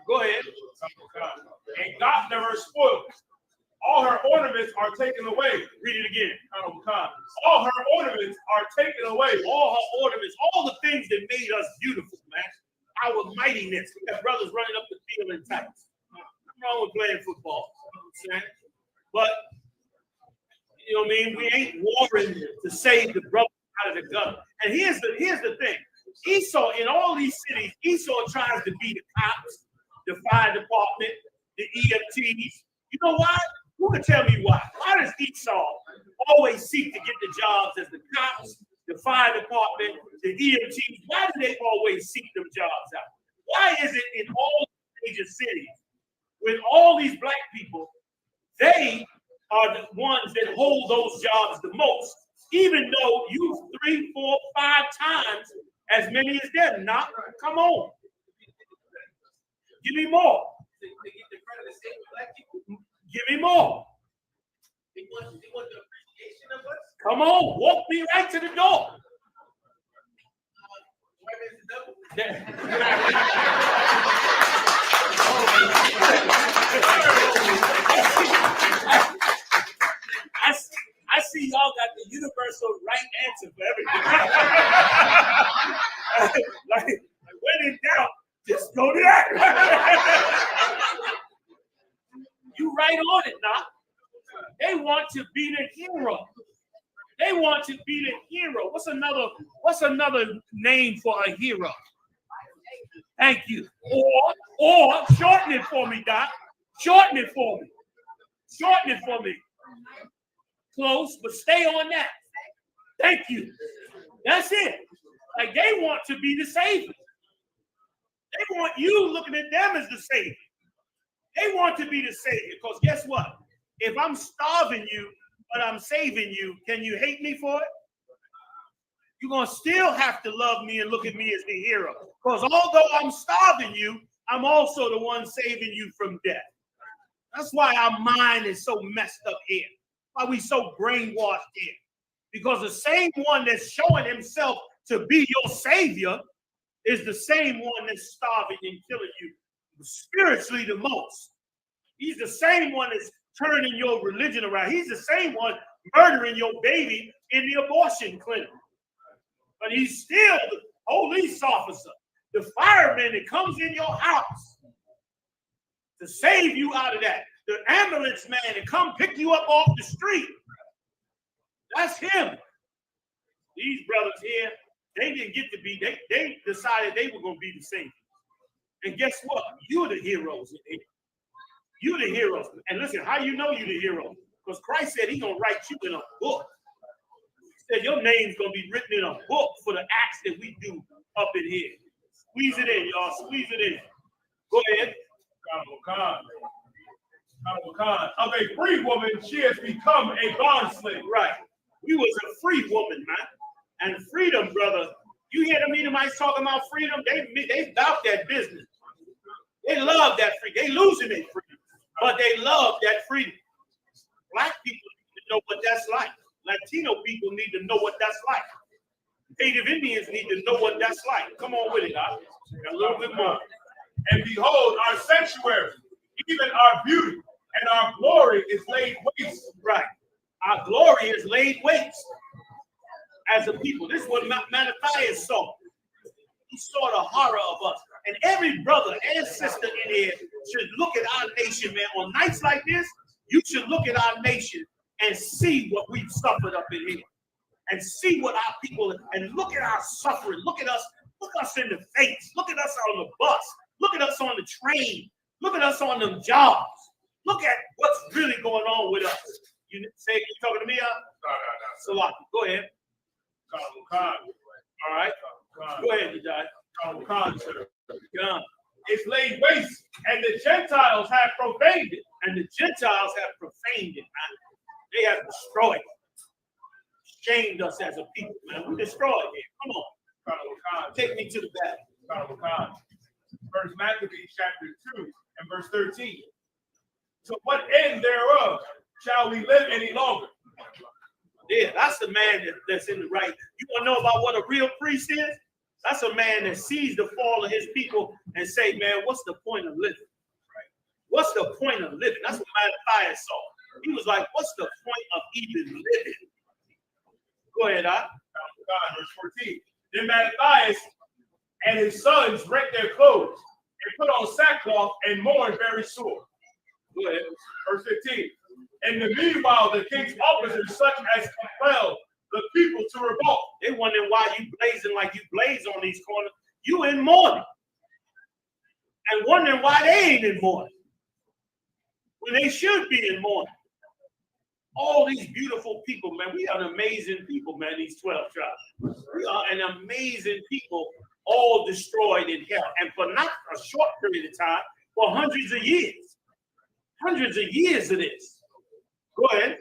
Go ahead. And God never spoiled. All her ornaments are taken away. Read it again. All her ornaments are taken away. All her ornaments, all the things that made us beautiful, man. Our mightiness. We got brothers running up the field in tights. Nothing wrong with playing football. You know what I'm saying? But, you know what I mean? We ain't warring to save the brothers out of the gutter. And here's the thing. Esau, in all these cities, Esau tries to be the cops, the fire department, the EMTs. You know why? Who can tell me why? Why does Esau always seek to get the jobs as the cops, the fire department, the EMTs? Why do they always seek them jobs out? Why is it in all major cities, with all these black people, they are the ones that hold those jobs the most, even though you 3, 4, 5 times as many as them? Now, come on. Give me more. Give me more. They want the appreciation of us. Come on, walk me right to the door. I see y'all got the universal right answer for everything. like when in doubt, just go to that. You right on it now. They want to be the hero. They want to be the hero. What's another name for a hero? Thank you. Or shorten it for me, Doc. Shorten it for me. Shorten it for me. Close, but stay on that. Thank you. That's it. Like they want to be the savior. They want you looking at them as the savior. They want to be the savior because guess what? If I'm starving you, but I'm saving you, can you hate me for it? You're going to still have to love me and look at me as the hero. Because although I'm starving you, I'm also the one saving you from death. That's why our mind is so messed up here. Why we so brainwashed here. Because the same one that's showing himself to be your savior is the same one that's starving and killing you spiritually the most. He's the same one that's turning your religion around. He's the same one murdering your baby in the abortion clinic. But he's still the police officer, the fireman that comes in your house to save you out of that. The ambulance man that come pick you up off the street. That's him. These brothers here, they didn't get to be, they decided they were going to be the same. And guess what? You're the heroes in here. You're the heroes. And listen, how you know you're the hero? Because Christ said he's going to write you in a book. He said your name's going to be written in a book for the acts that we do up in here. Squeeze it in, y'all. Squeeze it in. Go ahead. Of a free woman, she has become a bond slave. Right. We was a free woman, man. And freedom, brother. You hear them Edomites talking about freedom? They about that business. They love that freedom. They losing their freedom, but they love that freedom. Black people need to know what that's like. Latino people need to know what that's like. Native Indians need to know what that's like. Come on with it, Doc. A little bit more. And behold, our sanctuary, even our beauty and our glory is laid waste. Right. Our glory is laid waste as a people. This is what Mattathias saw. He saw the horror of us. And every brother and sister in here should look at our nation, man. On nights like this, you should look at our nation and see what we've suffered up in here. And see what our people, and look at our suffering. Look at us in the face. Look at us on the bus. Look at us on the train. Look at us on them jobs. Look at what's really going on with us. You say you talking to me? No. Salaki, go ahead. All right. Go ahead, Judge. It's laid waste, and the Gentiles have profaned it. And the Gentiles have profaned it, man. They have destroyed it. Shamed us as a people, man. We destroyed it. Come on. Take me to the back. First Maccabees chapter 2 and verse 13. To what end thereof shall we live any longer? Yeah, that's the man that's in the right. You want to know about what a real priest is? That's a man that sees the fall of his people and say, man, what's the point of living? What's the point of living? That's what Mattathias saw. He was like, what's the point of even living? Go ahead, Verse 14. Then Mattathias and his sons rent their clothes and put on sackcloth and mourn very sore. Go ahead. Verse 15. In the meanwhile, the king's officers, such as compelled the people to revolt. They wondering why you blazing like you blaze on these corners. You in mourning. And wondering why they ain't in mourning. When they should be in mourning. All these beautiful people, man. We are an amazing people, man, these 12 tribes. We are an amazing people, all destroyed in hell. And for not a short period of time, for hundreds of years. Hundreds of years of this. Go ahead.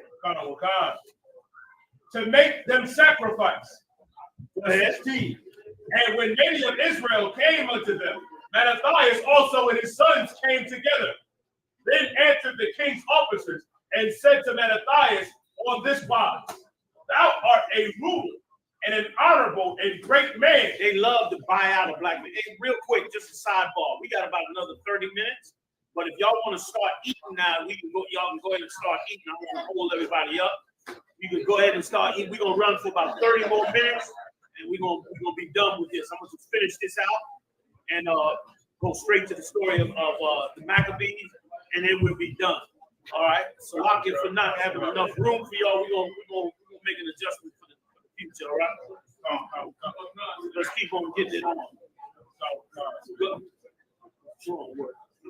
To make them sacrifice. Go ahead. 16. And when many of Israel came unto them, Mattathias also and his sons came together. Then answered the king's officers and said to Mattathias on this wise, thou art a ruler and an honorable and great man. They love to buy out a black man. Hey, real quick, just a sidebar. We got about another 30 minutes. But if y'all want to start eating now, y'all can go ahead and start eating. I want to hold everybody up. You can go ahead and start eating. We're going to run for about 30 more minutes, and we're going to be done with this. I'm going to finish this out and go straight to the story of the Maccabees, and then we'll be done. All right? So I'll get for not having enough room for y'all. We're gonna make an adjustment for the future, all right? Let's keep on getting it on. Good. Sure.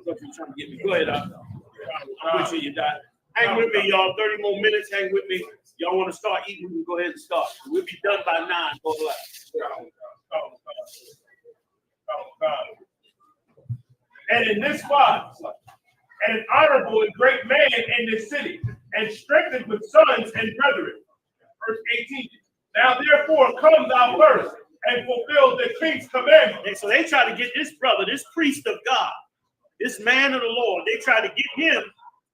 What you trying to get me? Go ahead, I'm with you, Dot. Hang with me, y'all. 30 more minutes. Hang with me. Y'all want to start eating? We can go ahead and start. We'll be done by 9. Go And in this wise, an honorable and great man in this city, and strengthened with sons and brethren. Verse 18. Now therefore come thou first and fulfill the king's commandment. And so they try to get this brother, this priest of God, this man of the Lord, they try to get him,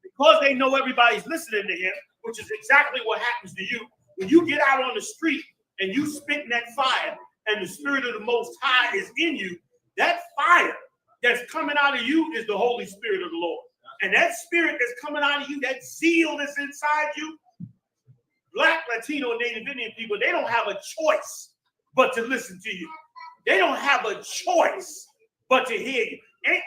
because they know everybody's listening to him, which is exactly what happens to you. When you get out on the street and you spit in that fire and the Spirit of the Most High is in you, that fire that's coming out of you is the Holy Spirit of the Lord. And that spirit that's coming out of you, that zeal that's inside you, Black, Latino, and Native Indian people, they don't have a choice but to listen to you. They don't have a choice but to hear you.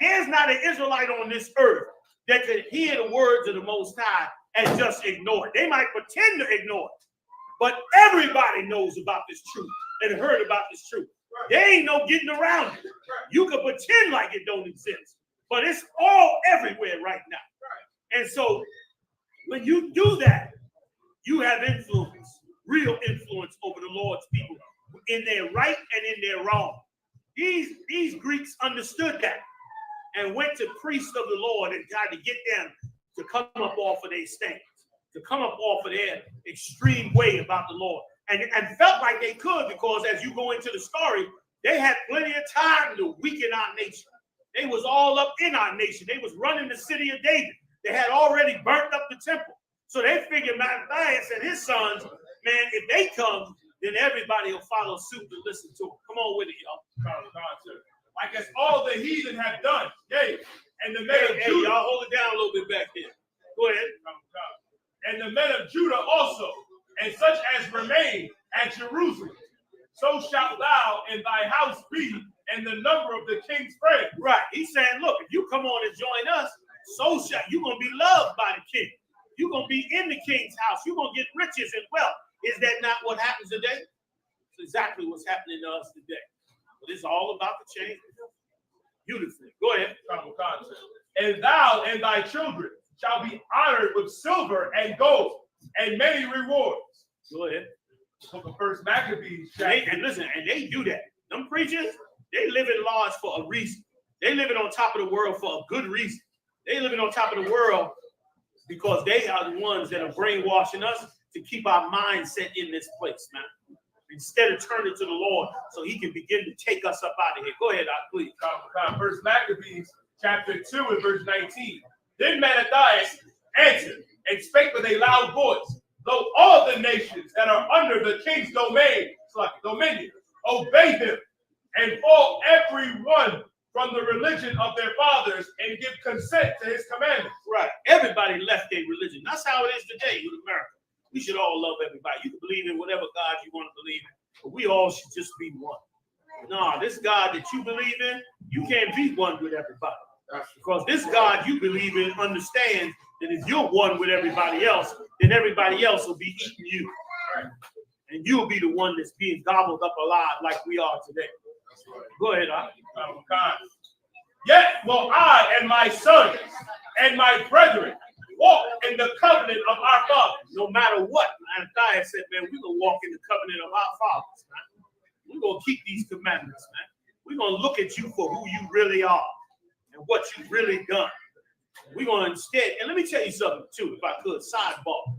There's not an Israelite on this earth that could hear the words of the Most High and just ignore it. They might pretend to ignore it, but everybody knows about this truth and heard about this truth. There ain't no getting around it. You can pretend like it don't exist, but it's all everywhere right now. And so when you do that, you have influence, real influence over the Lord's people in their right and in their wrong. These Greeks understood that and went to priests of the Lord and tried to get them to come up off of their stance, to come up off of their extreme way about the Lord. And felt like they could, because as you go into the story, they had plenty of time to weaken our nation. They was all up in our nation. They was running the city of David. They had already burnt up the temple. So they figured Matthias and his sons, man, if they come, then everybody will follow suit and listen to them. Come on with it, y'all. Like as all the heathen have done. Yea, and the men of Hey, Judah. y'all hold it down a little bit back there. Go ahead. And the men of Judah also, and such as remain at Jerusalem. So shalt thou and thy house be in the number of the king's friends. Right. He's saying, look, if you come on and join us, so shall you're going to be loved by the king. You're going to be in the king's house. You're going to get riches and wealth. Is that not what happens today? It's exactly what's happening to us today. But it's all about the change. Beautifully. Go ahead. And thou and thy children shall be honored with silver and gold and many rewards. Go ahead. Book of First Maccabees. And listen, and they do that. Them preachers, they live in laws for a reason. They living on top of the world for a good reason. They living on top of the world because they are the ones that are brainwashing us to keep our mindset in this place, man. Instead of turning to the Lord so he can begin to take us up out of here. Go ahead, please. First Maccabees, chapter 2 and verse 19. Then Matthias answered and spake with a loud voice, though all the nations that are under the king's dominion, obey him and fall every one from the religion of their fathers and give consent to his commandments. Right. Everybody left their religion. That's how it is today with America. We should all love everybody. You can believe in whatever God you want to believe in, but we all should just be one. No, this God that you believe in, you can't be one with everybody. Because this God you believe in understands that if you're one with everybody else, then everybody else will be eating you. And you'll be the one that's being gobbled up alive like we are today. Go ahead, Yet will I and my sons and my brethren walk in the covenant of our fathers. No matter what, Matthias said, man, we're going to walk in the covenant of our fathers, man. We're going to keep these commandments, man. We're going to look at you for who you really are and what you've really done. We're going to instead, and let me tell you something too, if I could, sidebar.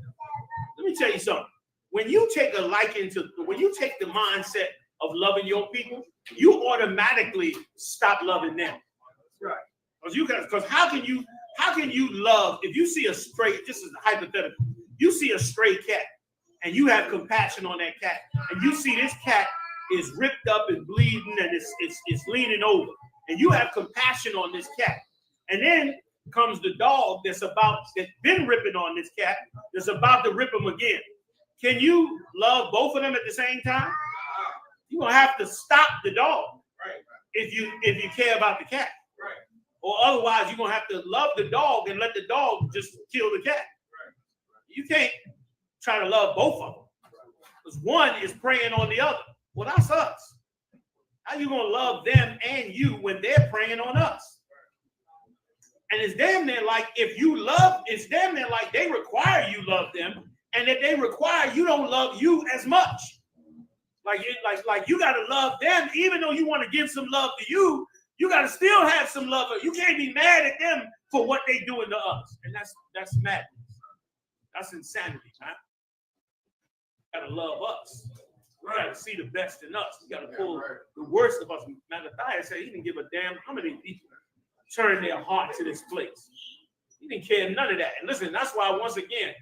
Let me tell you something. When you take a liking to, when you take the mindset of loving your people, you automatically stop loving them. Right. Because how can you love, if you see a stray, this is hypothetical, you see a stray cat and you have compassion on that cat, and you see this cat is ripped up and bleeding and it's leaning over, and you have compassion on this cat, and then comes the dog that's been ripping on this cat, that's about to rip him again. Can you love both of them at the same time? You're gonna have to stop the dog, Right. if you care about the cat. Right. Or otherwise, you're going to have to love the dog and let the dog just kill the cat. Right. You can't try to love both of them. Because one is preying on the other. Well, that's us. How you going to love them and you when they're preying on us? And it's damn near like it's damn near like they require you love them, and that they require you don't love you as much. Like you got to love them, even though you want to give some love to you. You got to still have some love. You can't be mad at them for what they doing to us. And that's madness. That's insanity, man. You got to love us. We got to see the best in us. We got to pull the worst of us. Mattathias said he didn't give a damn how many people turn their heart to this place. He didn't care none of that. And listen, that's why once again,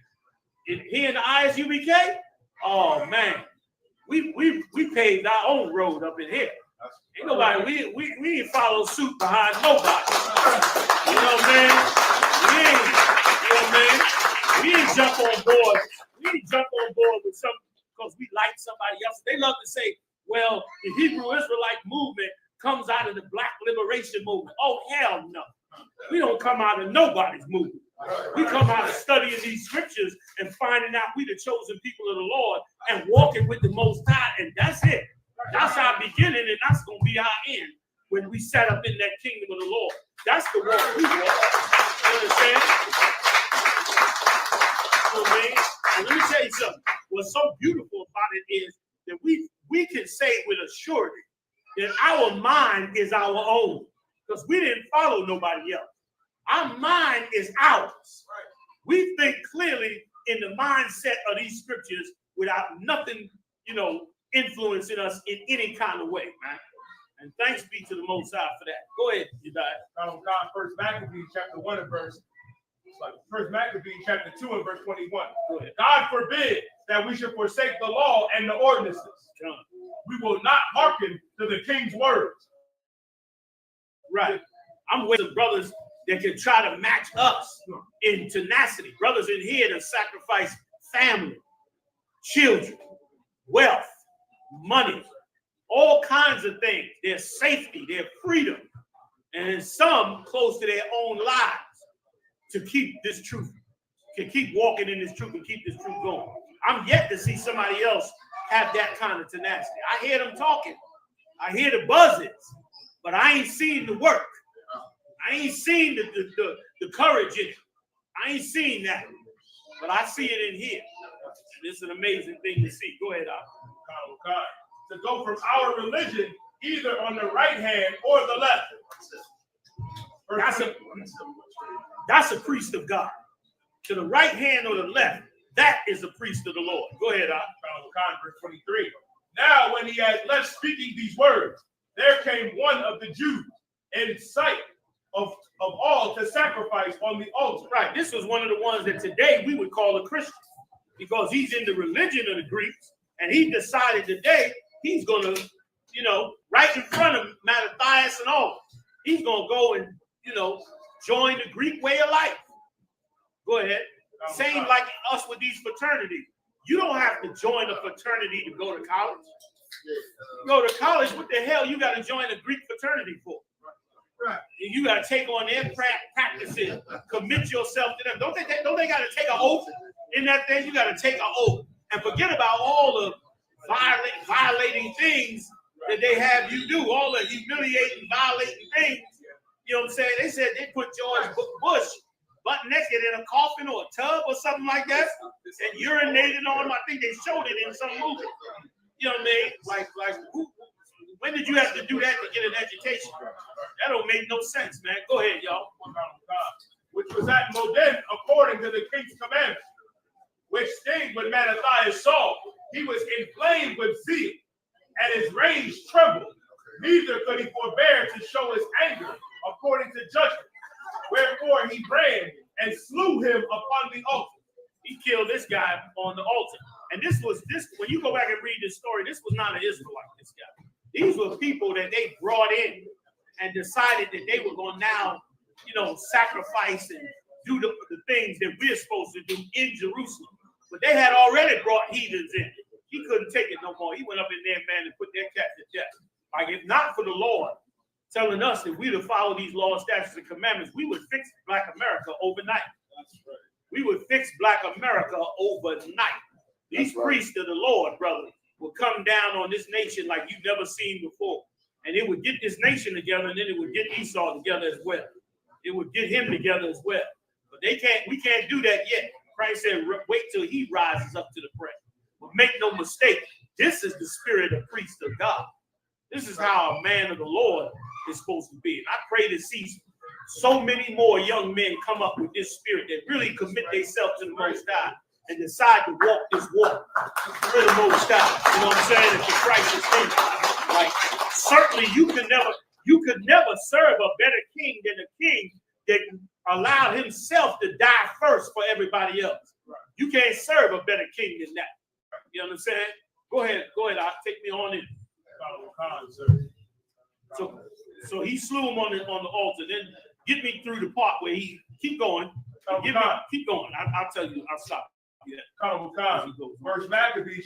he and the ISUBK, oh man, we paved our own road up in here. Ain't nobody, we ain't follow suit behind nobody. You know what I'm saying? We ain't jump on board. We ain't jump on board with some because we like somebody else. They love to say, well, the Hebrew Israelite movement comes out of the Black Liberation movement. Oh, hell no. We don't come out of nobody's movement. We come out of studying these scriptures and finding out we the chosen people of the Lord and walking with the Most High, and that's it. That's our beginning, and that's going to be our end when we set up in that kingdom of the Lord. That's the walk we walk. You understand? So, man, and let me tell you something. What's so beautiful about it is that we can say with a surety that our mind is our own because we didn't follow nobody else. Our mind is ours. We think clearly in the mindset of these scriptures without nothing, influencing us in any kind of way, man. And thanks be to the Most High for that. Go ahead, you die. God, First Maccabees chapter 1 and verse. First Maccabees chapter 2 and verse 21. Go ahead. God forbid that we should forsake the law and the ordinances. We will not hearken to the king's words. Right. I'm with the brothers that can try to match us in tenacity. Brothers in here that sacrifice family, children, wealth, money, all kinds of things, their safety, their freedom, and some close to their own lives to keep this truth, to keep walking in this truth and keep this truth going. I'm yet to see somebody else have that kind of tenacity. I hear them talking. I hear the buzzes, but I ain't seen the work. I ain't seen the courage in it. I ain't seen that, but I see it in here. And it's an amazing thing to see. Go ahead, Al. God. To go from our religion either on the right hand or the left. That's a priest of God. To the right hand or the left, that is a priest of the Lord. Go ahead, Al. Verse 23. Now, when he had left speaking these words, there came one of the Jews in sight of all to sacrifice on the altar. Right. This was one of the ones that today we would call a Christian because he's in the religion of the Greeks, and he decided today he's going to, right in front of Mattathias and all, he's going to go and, join the Greek way of life. Go ahead. Same like us with these fraternities. You don't have to join a fraternity to go to college. You go to college, what the hell you got to join a Greek fraternity for? Right. You got to take on their practices, commit yourself to them. Don't they got to take an oath in that thing? You got to take an oath and forget about all the violating things that they have you do, all the humiliating, violating things. You know what I'm saying? They said they put George Bush butt naked in a coffin or a tub or something like that and urinated on him. I think they showed it in some movie. You know what I mean? Like when did you have to do that to get an education? That don't make no sense, man. Go ahead, y'all. Which was at Modin according to the king's commandment, which thing when Mattathias saw, he was inflamed with zeal, and his rage trembled. Neither could he forbear to show his anger according to judgment. Wherefore he ran and slew him upon the altar. He killed this guy on the altar. And this when you go back and read this story, this was not an Israelite, this guy. These were people that they brought in and decided that they were going to now, sacrifice and do the things that we're supposed to do in Jerusalem. But they had already brought heathens in. He couldn't take it no more. He went up in there, man, and put their cat to death. Like, if not for the Lord telling us that we to follow these laws, statutes, and commandments, we would fix Black America overnight. We would fix Black America overnight. These priests of the Lord, brother, will come down on this nation like you've never seen before. And it would get this nation together, and then it would get Esau together as well. It would get him together as well. But we can't do that yet. Christ said, wait till he rises up to the prey. But make no mistake, this is the spirit of priest of God. This is how a man of the Lord is supposed to be. And I pray to see so many more young men come up with this spirit that really commit themselves to the Most High and decide to walk this walk for the Most High. You know what I'm saying? If the Christ is king, like certainly you could never serve a better king than a king that allowed himself to die first for everybody else. You can't serve a better king than that. You know what I'm saying? Go ahead, I'll take me on in. So he slew him on the altar. Then get me through the part where he keep going. Keep going. I'll tell you. I'll stop. Yeah. First Maccabees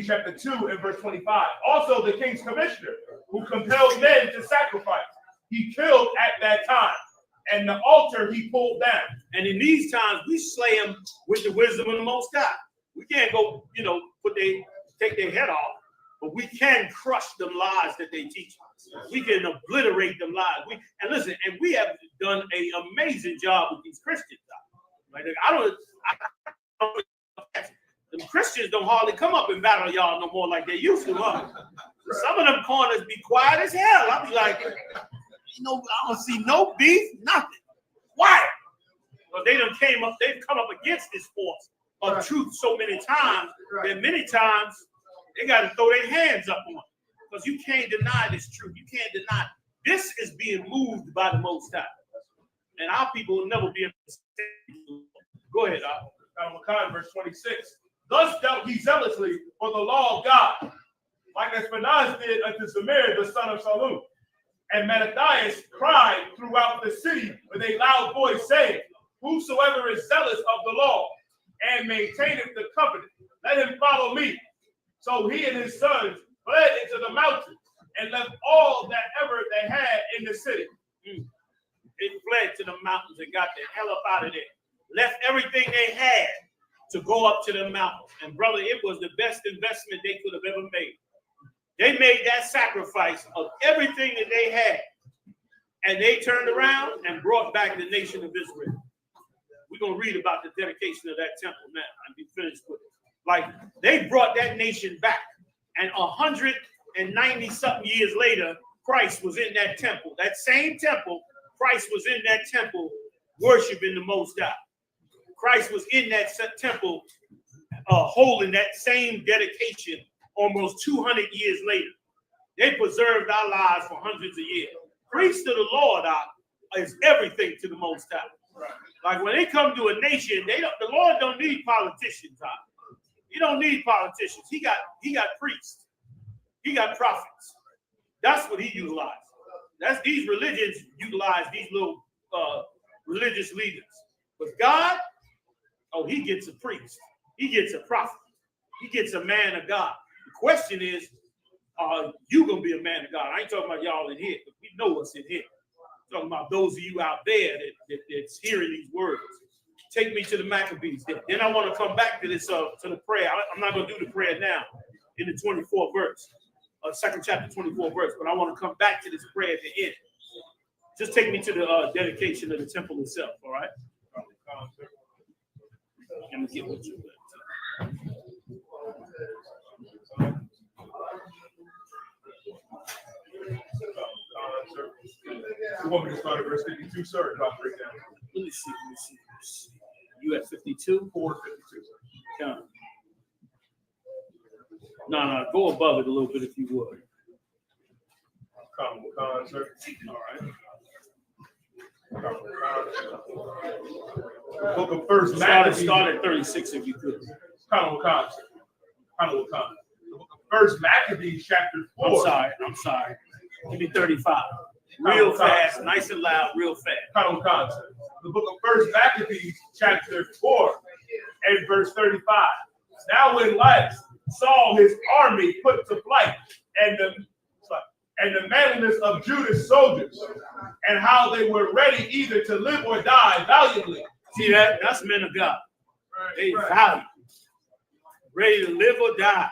chapter 2 and verse 25. Also the king's commissioner who compelled men to sacrifice, he killed at that time, and the altar he pulled down. And in these times we slay them with the wisdom of the Most High. We can't go, take their head off, but we can crush them lies that they teach. We can obliterate them lies. And we have done an amazing job with these Christians. Like the Christians don't hardly come up and battle y'all no more like they used to. Huh? Some of them corners be quiet as hell. I'll be like, I don't see no beef, nothing. Quiet. But they've come up against this force of truth so many times that many times they got to throw their hands up on it. Because you can't deny this truth. You can't deny this is being moved by the Most High. And our people will never be able to say. Go ahead, Hachaanakah, verse 26. Thus dealt he zealously for the law of God, like as Phinehas did unto Zamir, the son of Salum. And Mattathias cried throughout the city with a loud voice, saying, whosoever is zealous of the law and maintaineth the covenant, let him follow me. So he and his sons fled into the mountains and left all that ever they had in the city. They fled to the mountains and got the hell up out of there. Left everything they had to go up to the mountains. And brother, it was the best investment they could have ever made. They made that sacrifice of everything that they had. And they turned around and brought back the nation of Israel. We're going to read about the dedication of that temple now and be finished with it. Like, they brought that nation back. And 190-something years later, Christ was in that temple. That same temple, Christ was in that temple worshiping the Most High. Christ was in that temple holding that same dedication almost 200 years later. They preserved our lives for hundreds of years. Priest of the Lord is everything to the Most High. Right. Like when they come to a nation, the Lord don't need politicians. He don't need politicians. He got priests. He got prophets. That's what he utilized. These religions utilize these little religious leaders. But God, he gets a priest. He gets a prophet. He gets a man of God. The question is, are you going to be a man of God? I ain't talking about y'all in here, but we know what's in here. I'm talking about those of you out there that's hearing these words. Take me to the Maccabees. Then I want to come back to this, to the prayer. I'm not going to do the prayer now in the 24th verse, second chapter, 24th verse, but I want to come back to this prayer at the end. Just take me to the dedication of the temple itself, all right? Let me get what you want. You want me to start at verse 52, sir? I'll break down. Let me see. You at 52? 452, sir. Yeah. No, go above it a little bit if you would. Hachaanakah, sir. All right. The book of First Maccabees. Start at 36 if you could. Hachaanakah, sir. Hachaanakah. The book of First Maccabees, chapter 4. I'm sorry. Give me 35. Real fast, nice and loud, real fast. Hachaanakah, sir. The book of First Maccabees, chapter 4, and verse 35. Now when Lex saw his army put to flight, and the manliness of Judah's soldiers, and how they were ready either to live or die valiantly. See that? That's men of God. They valiant, ready to live or die.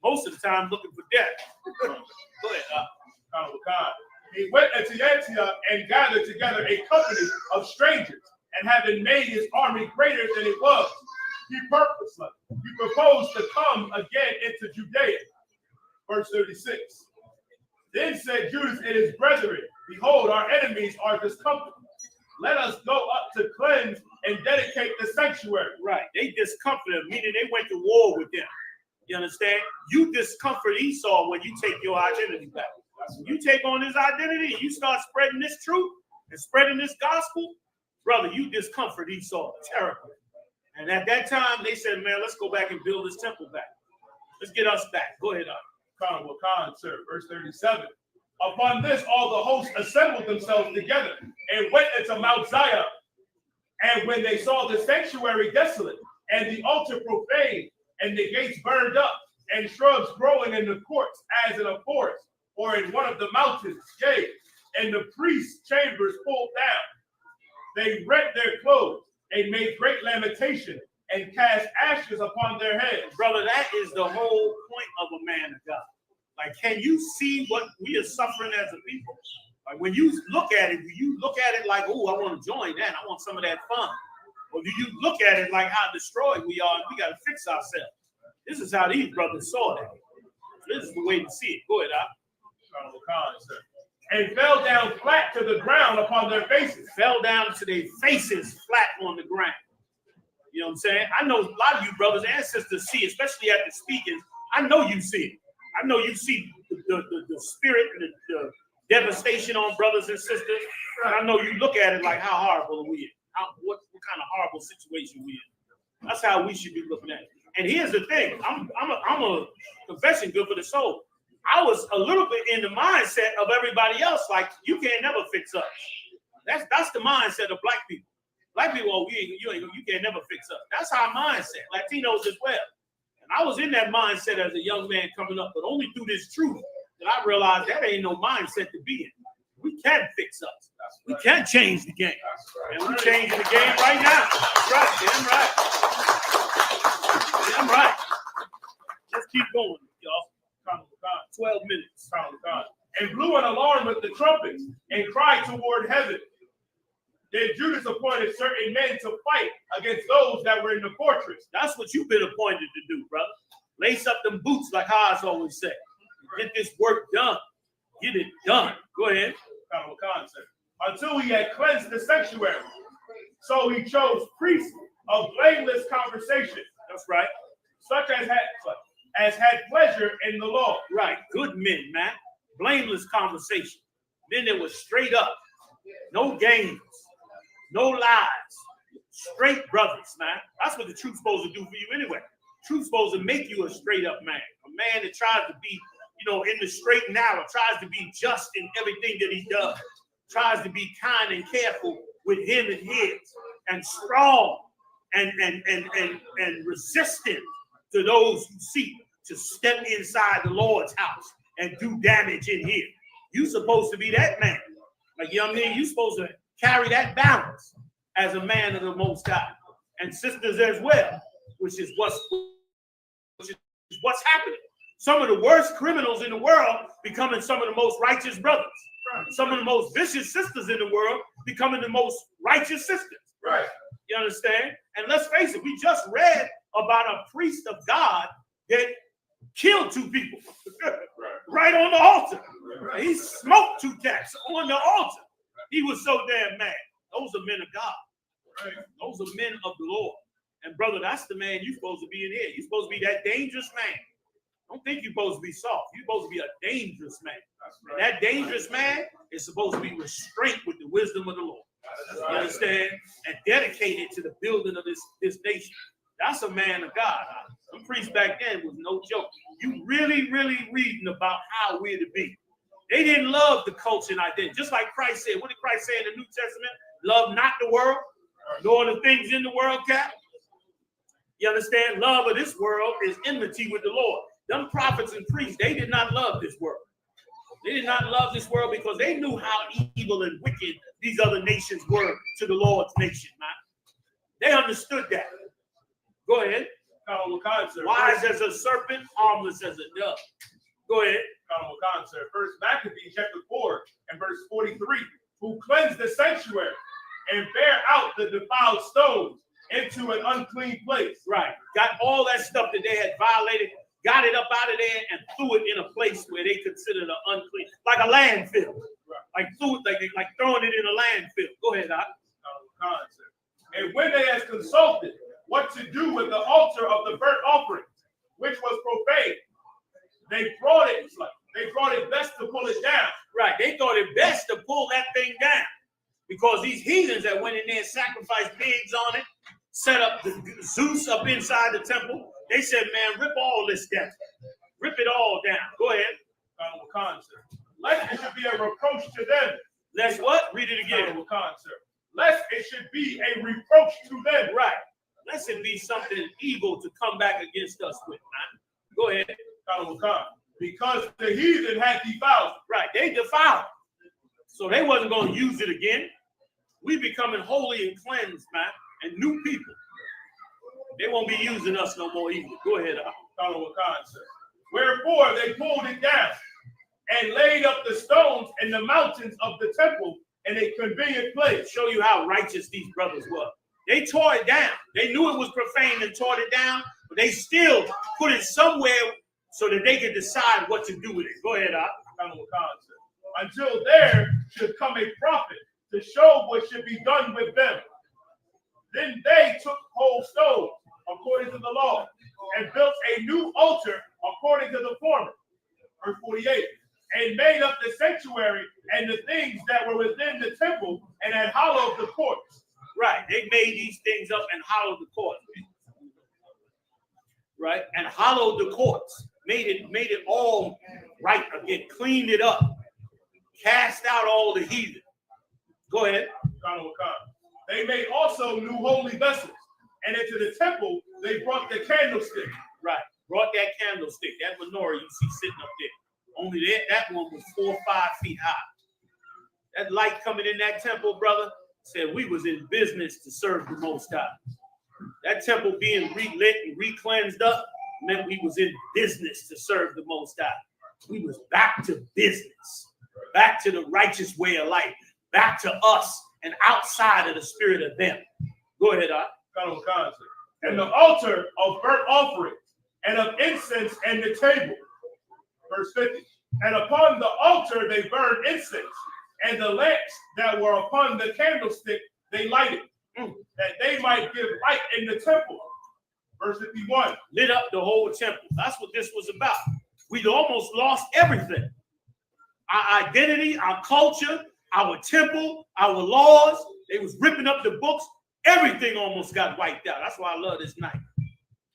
Most of the time looking for death. Go ahead. He went into Antioch and gathered together a company of strangers, and having made his army greater than it was, he proposed to come again into Judea. Verse 36. Then said Judas and his brethren, behold, our enemies are discomfited. Let us go up to cleanse and dedicate the sanctuary. Right. They discomfort him, meaning they went to war with them. You understand? You discomfort Esau when you take your identity back. You take on his identity and you start spreading this truth and spreading this gospel, brother, you discomfort Esau terribly. And at that time, they said, man, let's go back and build this temple back. Let's get us back. Go ahead, Khan, sir. Verse 37. Upon this, all the hosts assembled themselves together and went into Mount Zion. And when they saw the sanctuary desolate, and the altar profaned, and the gates burned up, and shrubs growing in the courts as in a forest, or in one of the mountains, yea, and the priests' chambers pulled down, they rent their clothes, and made great lamentation, and cast ashes upon their heads. Brother, that is the whole point of a man of God. Like, can you see what we are suffering as a people? Like, when you look at it, do you look at it like, oh, I want to join that. I want some of that fun. Or do you look at it like how destroyed we are and we got to fix ourselves? This is how these brothers saw that. This is the way to see it. Go ahead, and fell down flat to the ground upon their faces. Fell down to their faces flat on the ground. You know what I'm saying? I know a lot of you brothers and sisters see, especially at the speaking. I know you see it. I know you see the spirit and the devastation on brothers and sisters. And I know you look at it like how horrible we are. What kind of horrible situation we in. That's how we should be looking at it. And here's the thing. I'm a confession good for the soul. I was a little bit in the mindset of everybody else, like you can't never fix us. That's the mindset of black people. Black people, oh, you can't never fix us. That's our mindset. Latinos as well. And I was in that mindset as a young man coming up, but only through this truth that I realized that ain't no mindset to be in. We can fix us. We can change the game. And we're changing the game right now. That's right. Damn right. Damn right. Let's keep going, y'all. 12 minutes. And blew an alarm with the trumpets and cried toward heaven. Then Judas appointed certain men to fight against those that were in the fortress. That's what you've been appointed to do, brother. Lace up them boots, like Haas always say. Get this work done. Get it done. Go ahead. Until he had cleansed the sanctuary. So he chose priests of blameless conversation. That's right. Such as had pleasure in the law. Right. Good men, man. Blameless conversation. Men that were straight up. No games. No lies. Straight brothers, man. That's what the truth's supposed to do for you anyway. Truth's supposed to make you a straight up man. A man that tries to be, in the straight and narrow, tries to be just in everything that he does. Tries to be kind and careful with him and his. And strong and resistant to those who seek to step inside the Lord's house and do damage in here. You're supposed to be that man. Like, young man, you're supposed to carry that balance as a man of the Most High. And sisters as well, which is what's happening. Some of the worst criminals in the world becoming some of the most righteous brothers. Right. Some of the most vicious sisters in the world becoming the most righteous sisters. Right. You understand? And let's face it, we just read about a priest of God that killed 2 people right on the altar. Right. He smoked 2 cats on the altar. He was so damn mad. Those are men of God. Right. Those are men of the Lord. And brother, that's the man you're supposed to be in here. You're supposed to be that dangerous man. Don't think you're supposed to be soft. You're supposed to be a dangerous man. Right. And that dangerous man is supposed to be restrained with the wisdom of the Lord. You understand? And dedicated to the building of this nation. That's a man of God. Some priests back then was no joke. You really, really reading about how we're to be. They didn't love the culture and identity. Just like Christ said. What did Christ say in the New Testament? Love not the world, nor the things in the world, Cap. You understand? Love of this world is enmity with the Lord. Them prophets and priests, they did not love this world. They did not love this world because they knew how evil and wicked these other nations were to the Lord's nation, man. They understood that. Go ahead. Wise as a serpent, harmless as a dove. Go ahead. First Maccabees chapter 4 and verse 43. Who cleansed the sanctuary and bear out the defiled stones into an unclean place. Right. Got all that stuff that they had violated, got it up out of there and threw it in a place where they considered it unclean, like a landfill. Right. Like threw it, like throwing it in a landfill. Go ahead, Doc. And when they had consulted what to do with the altar of the burnt offering, which was profane, they thought it best to pull it down. Right. They thought it best to pull that thing down because these heathens that went in there and sacrificed pigs on it, set up the Zeus up inside the temple. They said, man, rip all this down. Rip it all down. Go ahead. Lest it should be a reproach to them. Let's what? Read it again. Lest it should be a reproach to them. Right. Lest it be something evil to come back against us with, man. Go ahead. Because the heathen had defiled. Right. They defiled. So they wasn't going to use it again. We becoming holy and cleansed, man, and new people. They won't be using us no more either. Go ahead. Wherefore they pulled it down and laid up the stones in the mountains of the temple in a convenient place. Show you how righteous these brothers were. They tore it down. They knew it was profane and tore it down, but they still put it somewhere so that they could decide what to do with it. Go ahead, until there should come a prophet to show what should be done with them. Then they took whole stones according to the law and built a new altar according to the former. Verse 48. And made up the sanctuary and the things that were within the temple and had hollowed the courts. Right. They made these things up and hollowed the courts. Right. And hollowed the courts. Made it all right again. Cleaned it up. Cast out all the heathen. Go ahead. They made also new holy vessels. And into the temple they brought the candlestick. Right. Brought that candlestick. That menorah you see sitting up there. Only that one was 4 or 5 feet high. That light coming in that temple, brother, said we was in business to serve the Most High. That temple being relit and re-cleansed up meant we was in business to serve the Most High. We was back to business, back to the righteous way of life, back to us and outside of the spirit of them. Go ahead, And the altar of burnt offering and of incense and the table. Verse 50. And upon the altar they burned incense, and the lamps that were upon the candlestick they lighted, that they might give light in the temple. Verse 51. Lit up the whole temple. That's what this was about. We'd almost lost everything. Our identity, our culture, our temple, our laws. They was ripping up the books. Everything almost got wiped out. That's why I love this night.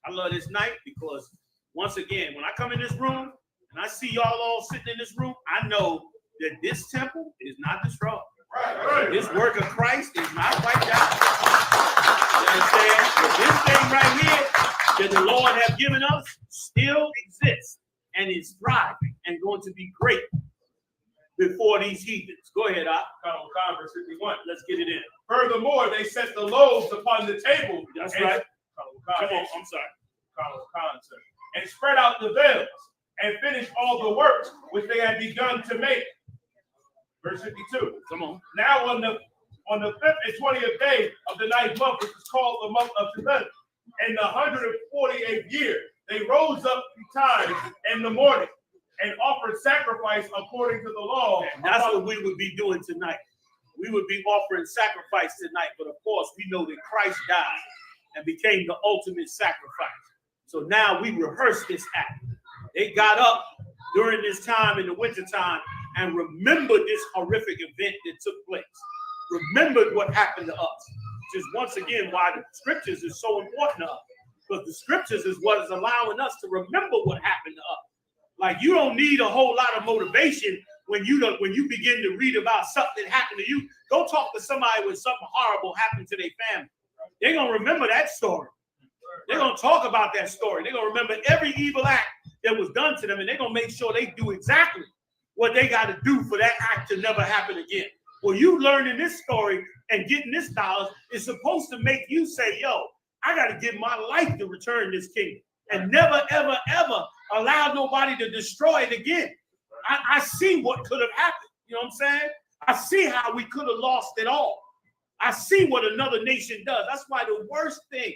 I love this night because, once again, when I come in this room and I see y'all all sitting in this room, I know that this temple is not destroyed. Right. This work of Christ is not wiped out. You understand? But this thing right here that the Lord has given us still exists and is thriving and going to be great before these heathens. Go ahead, Verse 51. let's get it in. Furthermore, they set the loaves upon the table. That's right. Come on, I'm sorry. And spread out the veils and finished all the works which they had begun to make. Verse 52. Come on. Now on the 5th and 20th day of the 9th month, which is called the month of Tebeth, in the 148th year, they rose up betimes in the morning and offered sacrifice according to the law. And that's what we would be doing tonight. We would be offering sacrifice tonight, but of course we know that Christ died and became the ultimate sacrifice. So now we rehearse this act. They got up during this time in the wintertime and remembered this horrific event that took place. Remembered what happened to us. Which is once again why the scriptures is so important to us. Because the scriptures is what is allowing us to remember what happened to us. Like, you don't need a whole lot of motivation when you begin to read about something that happened to you. Go talk to somebody when something horrible happened to their family. They're going to remember that story. They're going to talk about that story. They're going to remember every evil act that was done to them, and they're going to make sure they do exactly what they got to do for that act to never happen again. Well, you learning this story and getting this knowledge is supposed to make you say, yo, I got to give my life to return this kingdom and never, ever, ever allow nobody to destroy it again. I see what could have happened. You know what I'm saying? I see how we could have lost it all. I see what another nation does. That's why the worst thing,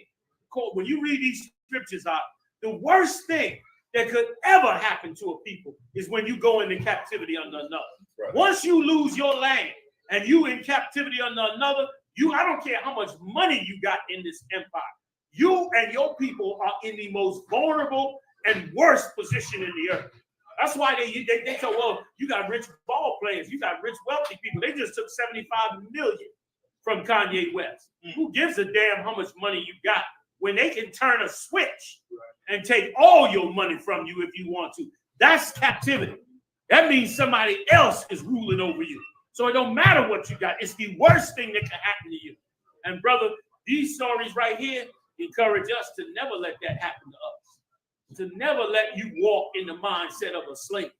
when you read these scriptures out, the worst thing that could ever happen to a people is when you go into captivity under another. Right. Once you lose your land and you in captivity under another, I don't care how much money you got in this empire. You and your people are in the most vulnerable and worst position in the earth. That's why they say, well, you got rich ball players, you got rich, wealthy people. They just took $75 million from Kanye West. Who gives a damn how much money you got when they can turn a switch and take all your money from you if you want to? That's captivity. That means somebody else is ruling over you. So it don't matter what you got. It's the worst thing that can happen to you. And brother, these stories right here encourage us to never let that happen to us. To never let you walk in the mindset of a slave.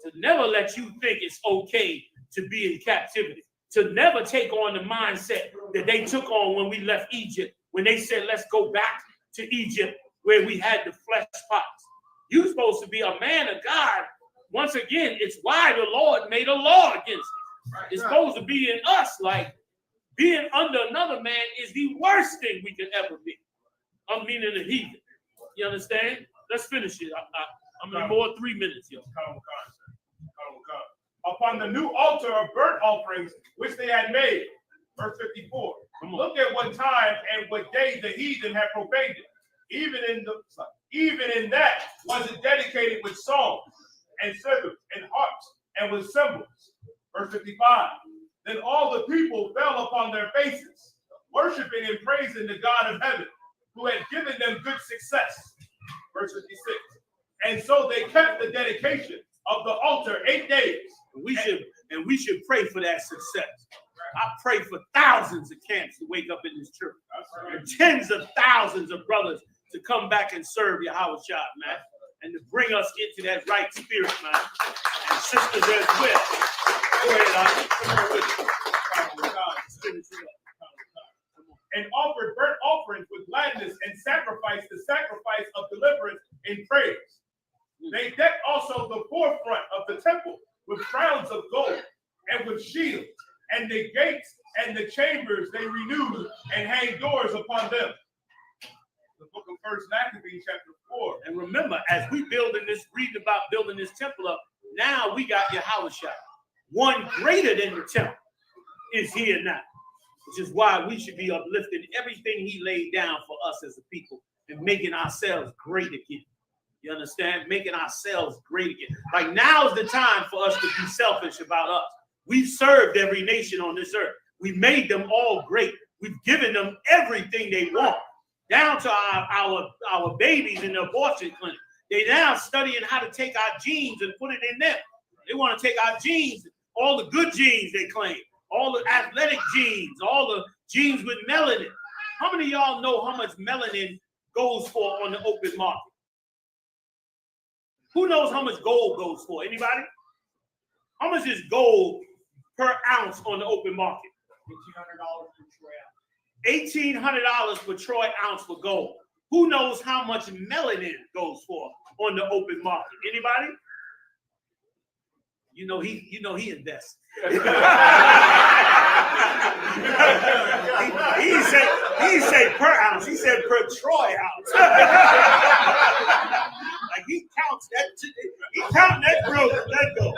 To never let you think it's okay to be in captivity. To never take on the mindset that they took on when we left Egypt, when they said, let's go back to Egypt where we had the flesh pots. You're supposed to be a man of God. Once again, it's why the Lord made a law against it. It's supposed to be in us, like being under another man is the worst thing we could ever be. I'm meaning the heathen. You understand? Let's finish it. I'm in more 3 minutes, yo. Upon the new altar of burnt offerings, which they had made. Verse 54. Look at what time and what day the heathen had profaned it. Even in that was it dedicated with songs and citars and harps and with cymbals. Verse 55. Then all the people fell upon their faces, worshiping and praising the God of heaven, who had given them good success. Verse 56. And so they kept the dedication of the altar 8 days. We should pray for that success. I pray for thousands of camps to wake up in this church. And tens of thousands of brothers to come back and serve Yahushua, man. And to bring us into that right spirit, man. And sisters as well. Go ahead, come on with it. And offered burnt offerings with gladness and sacrificed the sacrifice of deliverance in praise. They decked also the forefront of the temple with crowns of gold and with shields, and the gates and the chambers they renewed and hanged doors upon them. The book of 1 Maccabees chapter 4. And remember, as we reading about building this temple up, now we got Yahushua. One greater than the temple is here now, which is why we should be uplifting everything he laid down for us as a people and making ourselves great again. You understand? Making ourselves great again. Like now's the time for us to be selfish about us. We've served every nation on this earth. We made them all great. We've given them everything they want, down to our babies in the abortion clinic. They now studying how to take our genes and put it in them. They want to take our genes, all the good genes they claim, all the athletic genes, all the genes with melanin. How many of y'all know how much melanin goes for on the open market? Who knows how much gold goes for? Anybody? How much is gold per ounce on the open market? $1,800 per Troy ounce for gold. Who knows how much melanin goes for on the open market? Anybody? You know he invests. he said per ounce. He said per Troy ounce. Like he counts that. He counting that growth. Let go.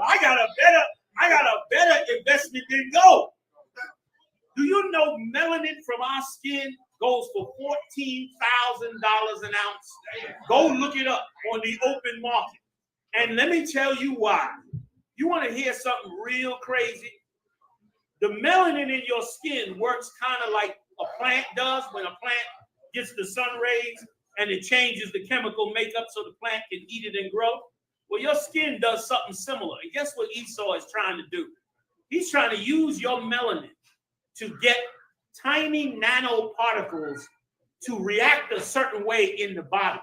I got a better investment than gold. Do you know melanin from our skin goes for $14,000 an ounce? Go look it up on the open market. And let me tell you why. You want to hear something real crazy? The melanin in your skin works kind of like a plant does when a plant gets the sun rays and it changes the chemical makeup so the plant can eat it and grow. Well, your skin does something similar. And guess what Esau is trying to do? He's trying to use your melanin to get tiny nanoparticles to react a certain way in the body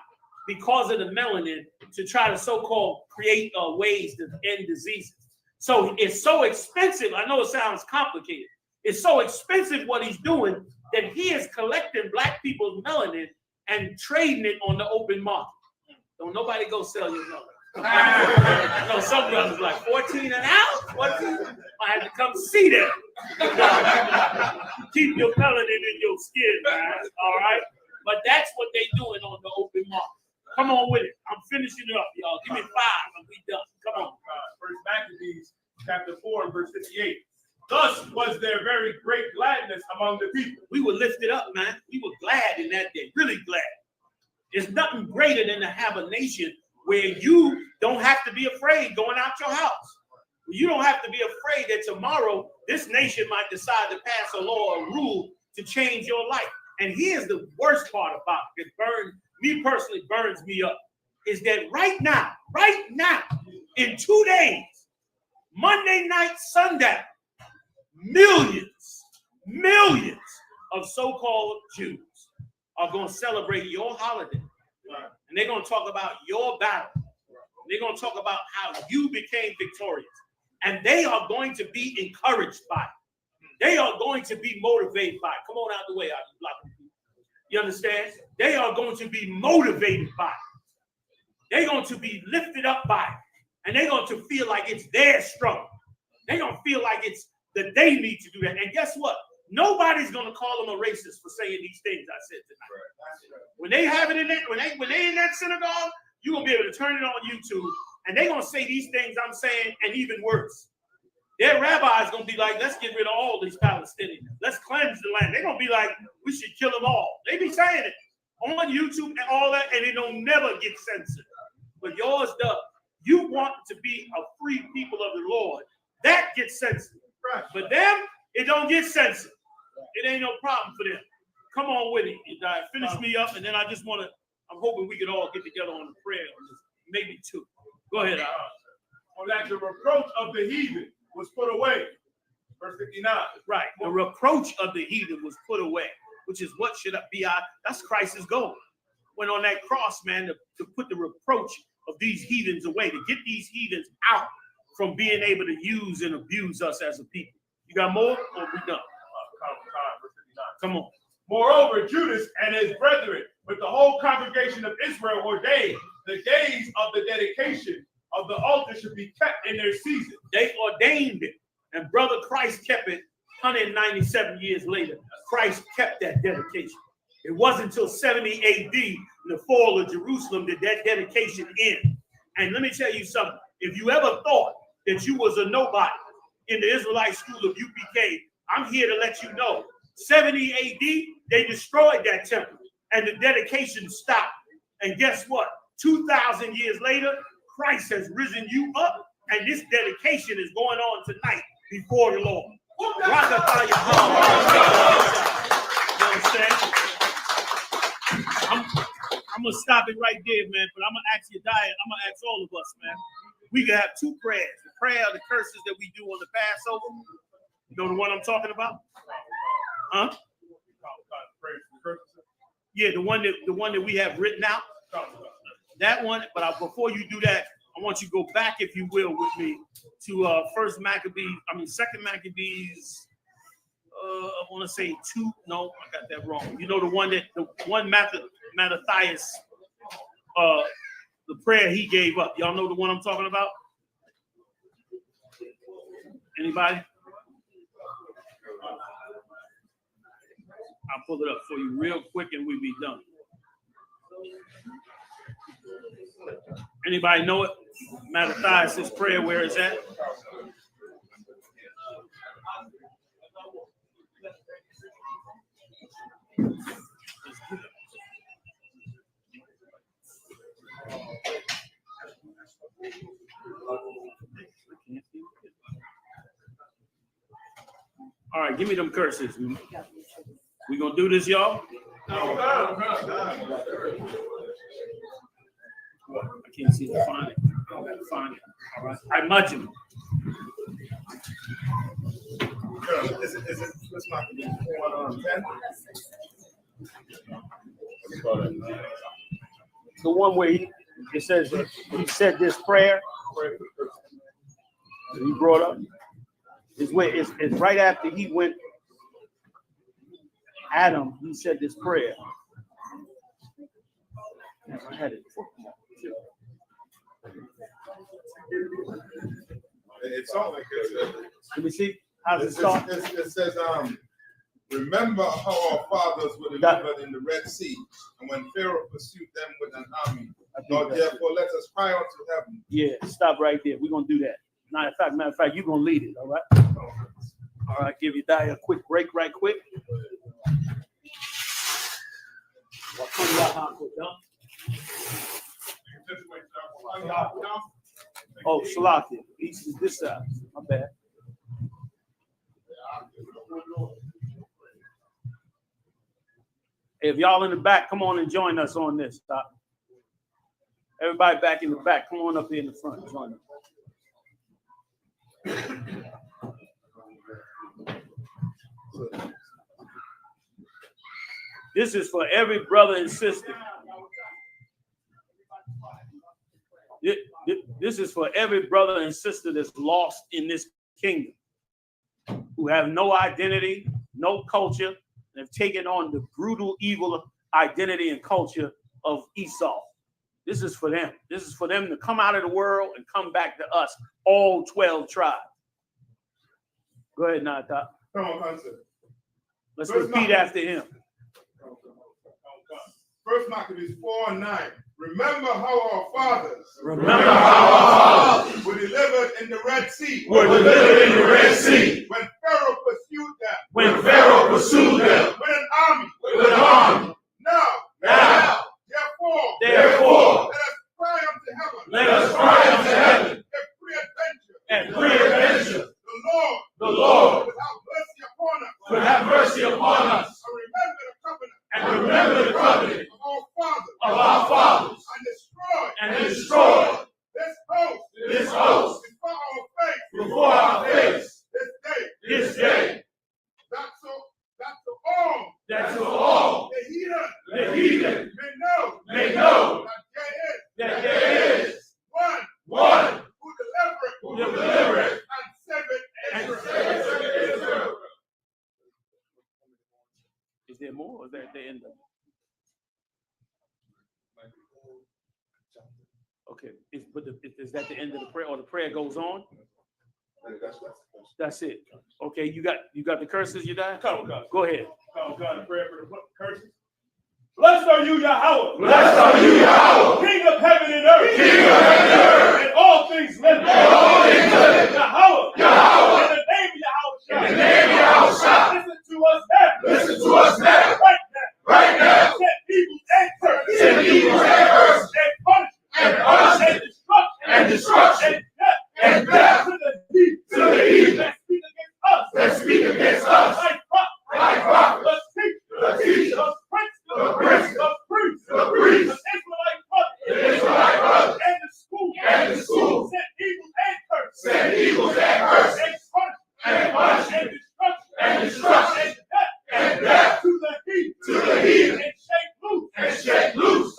because of the melanin to try to so-called create ways to end diseases. So it's so expensive. I know it sounds complicated. It's so expensive what he's doing that he is collecting black people's melanin and trading it on the open market. Don't nobody go sell your melanin. I know some brothers like 14 an ounce. 14. I had to come see them. Keep your melanin in your skin, man. All right. But that's what they're doing on the open market. Come on with it. I'm finishing it up, y'all. Give me 5 and we done. Come on. 1 Maccabees chapter 4 and verse 58. Thus was there very great gladness among the people. We were lifted up, man. We were glad in that day, really glad. There's nothing greater than to have a nation where you don't have to be afraid going out your house. You don't have to be afraid that tomorrow this nation might decide to pass a law or rule to change your life. And here's the worst part about it, me personally burns me up, is that right now, in 2 days, Monday night, sundown, millions of so-called Jews are going to celebrate your holiday. And they're going to talk about your battle. They're going to talk about how you became victorious. And they are going to be encouraged by it. They are going to be motivated by it. Come on out the way, you understand? They are going to be motivated by it. They're going to be lifted up by it. And they're going to feel like it's their struggle. They're going to feel like it's that they need to do that. And guess what? Nobody's going to call them a racist for saying these things I said tonight. Right. When they have it in that, when they in that synagogue, you're going to be able to turn it on YouTube, and they're going to say these things I'm saying, and even worse. Their rabbi's going to be like, let's get rid of all these Palestinians. Let's cleanse the land. They're going to be like, we should kill them all. They be saying it on YouTube and all that, and it don't never get censored. But yours does. You want to be a free people of the Lord. That gets censored. Right. But them, it don't get censored. It ain't no problem for them. Come on with it. Finish me up, and then I just want to, I'm hoping we could all get together on a prayer, maybe two. Go ahead. On that, the reproach of the heathen was put away. Verse 59. Right. The reproach of the heathen was put away, which is what should be that's Christ's goal. When on that cross, man, to put the reproach of these heathens away, to get these heathens out from being able to use and abuse us as a people. You got more, or we done? Come on. Moreover, Judas and his brethren, with the whole congregation of Israel, ordained the days of the dedication of the altar should be kept in their season. They ordained it, and brother Christ kept it 197 years later. Christ kept that dedication. It wasn't until 70 AD, in the fall of Jerusalem, that dedication ended. And let me tell you something. If you ever thought that you was a nobody in the Israelite school of UPK, I'm here to let you know, 70 AD, they destroyed that temple and the dedication stopped. And guess what? 2,000 years later, Christ has risen you up, and this dedication is going on tonight before the Lord. You understand? I'm going to stop it right there, man, but I'm going to ask you, Diet. I'm going to ask all of us, man. We can have two prayers. The prayer of the curses that we do on the Passover. You know the one I'm talking about? Huh? Yeah, the one that we have written out. That one, but before you do that, I want you to go back, if you will, with me to Second Maccabees. I want to say 2. No, I got that wrong. You know the one Mattathias, the prayer he gave up. Y'all know the one I'm talking about? Anybody? I'll pull it up for you real quick and we'll be done. Anybody know it? Mattathias' prayer, where is that? All right, give me them curses. We gonna do this, y'all? I can't see to find it. I gotta find it. All right. I imagine. Is it what's my 10? The one where it says he said this prayer. He brought up. It's right after he went. Adam, he said this prayer. I had it. It's all like this. Let me see. How's it start? It says, remember how our fathers were delivered in the Red Sea, and when Pharaoh pursued them with an army. Lord, therefore, let us cry out to heaven. Yeah, stop right there. We're gonna do that. Matter of fact, you're gonna lead it, all right? All right, give you a quick break right quick. Oh, Salakia. East is this side. My bad. Hey, if y'all in the back, come on and join us on this. Stop. Everybody back in the back, come on up here in the front. Join us. This is for every brother and sister. This is for every brother and sister that's lost in this kingdom, who have no identity, no culture, and have taken on the brutal, evil identity and culture of Esau. This is for them. This is for them to come out of the world and come back to us, all 12 tribes. Go ahead, Nata. Come on, Hunter. Let's repeat after him. First Maccabees 4:9. Remember how our fathers were delivered in the Red Sea. When Pharaoh pursued them. With an army. Now. Therefore. Let us cry unto heaven. And pre-adventure. The Lord will have mercy upon us. And remember the covenant of our fathers. And destroy this host before our face this day. That's so all the heathen may know that there is one who delivereth and saveth Israel. Is there more, or is that at the end of it? Okay, is that the end of the prayer, or the prayer goes on? That's it. Okay, you got the curses, you died? Go ahead. God, prayer for the curses. Blessed are you, Yahweh. King of heaven and earth. And all things living. Yahweh. In the name of Yahweh. Listen to us now. Right now. Send evils and curses. And punishment. And destruction. And death. To the heathen. That speak against us. Like prophets. The teachers. The priests. The Israelite brothers. And the school. Send evils and curses. And punishment. And destruction. And death. To the heathen. And shake loose.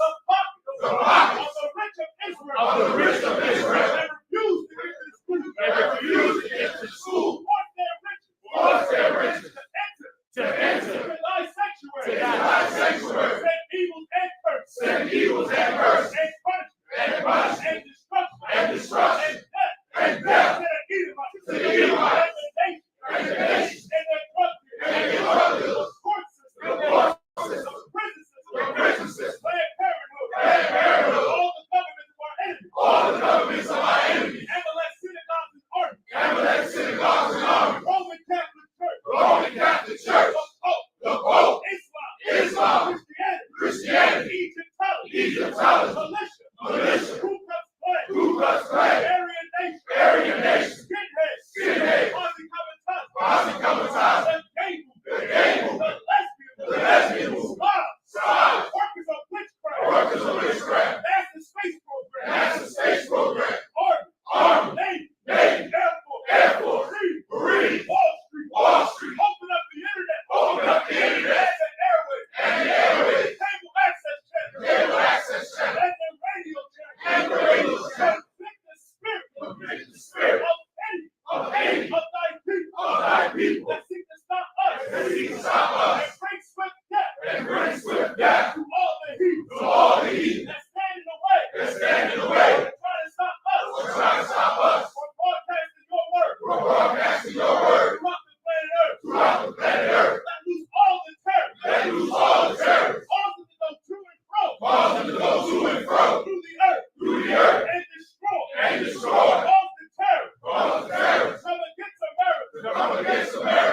The pockets of the rich of Israel. And refuse to get to school. Force their riches. To enter. To thy sanctuary. Send evils and curses. And punishment. And destruction. And death. To the Edomites. And the nations. And their brothers. The forces. The princesses. Planned Parenthood. All the governments of our enemies. Amalek synagogues and armies. Roman Catholic Church. The Pope. Islam. Christianity. Egyptology. Militia. Ku Klux Klan. Aryan Nation. Skinhead. Posse Comitatus. The Gable. The Lesbians. Slavs. Workers of witchcraft. Master Space Program. Army. Navy. Air Force. Marine. Wall Street. Open up the internet. And the airways. Cable access channel. And the radio channel. Convict the spirit of hate of thy people. That seek to stop us. And bring swift death. To all the heathen. That stand in the way. We're trying to stop us. We're broadcasting your word. Throughout the planet Earth. Let loose all the terror. Cause them to go to and fro. Through the earth. And destroy. Cause the terror. Come against America.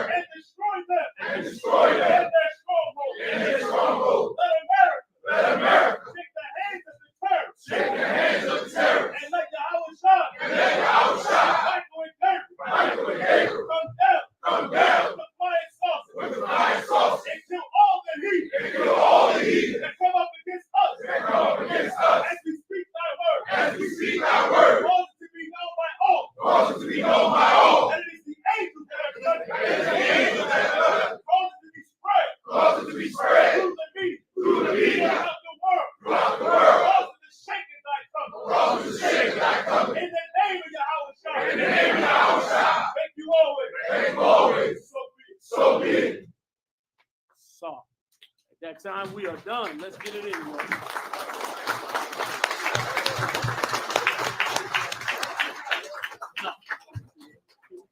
be spread through the media throughout the world. Cause the shaking thy coming. In the name of Yahushua. In the name of Yahushua. Thank you always. Thank you always. So be it. So, at that time, we are done. Let's get it in, man.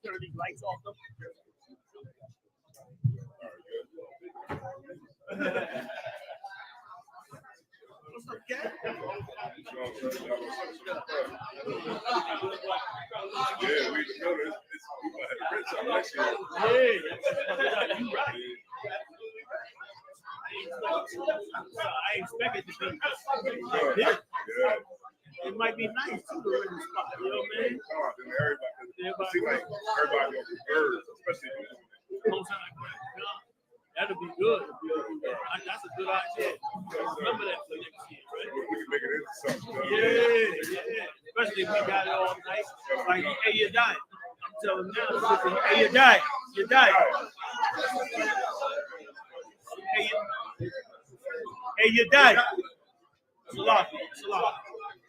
Turn these lights off, though. What's up, Cat? Yeah, we know this. We might have to rent something next year. Yeah, you right. I expected to be like this. Yeah. It might be nice too to rent the spot, you know what I mean? Everybody seems like everybody goes to birds, especially That'll be good. That's a good idea. Remember that for next year, right? we can make it into something. Yeah. Especially if we got it all nice. Like, hey, you're dying. I'm telling you now, listen, hey, you're dying. You're dying. Hey, you're dying. Salah.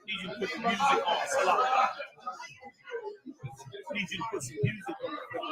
Need you to put some music on. Salah. Need you to put some music on.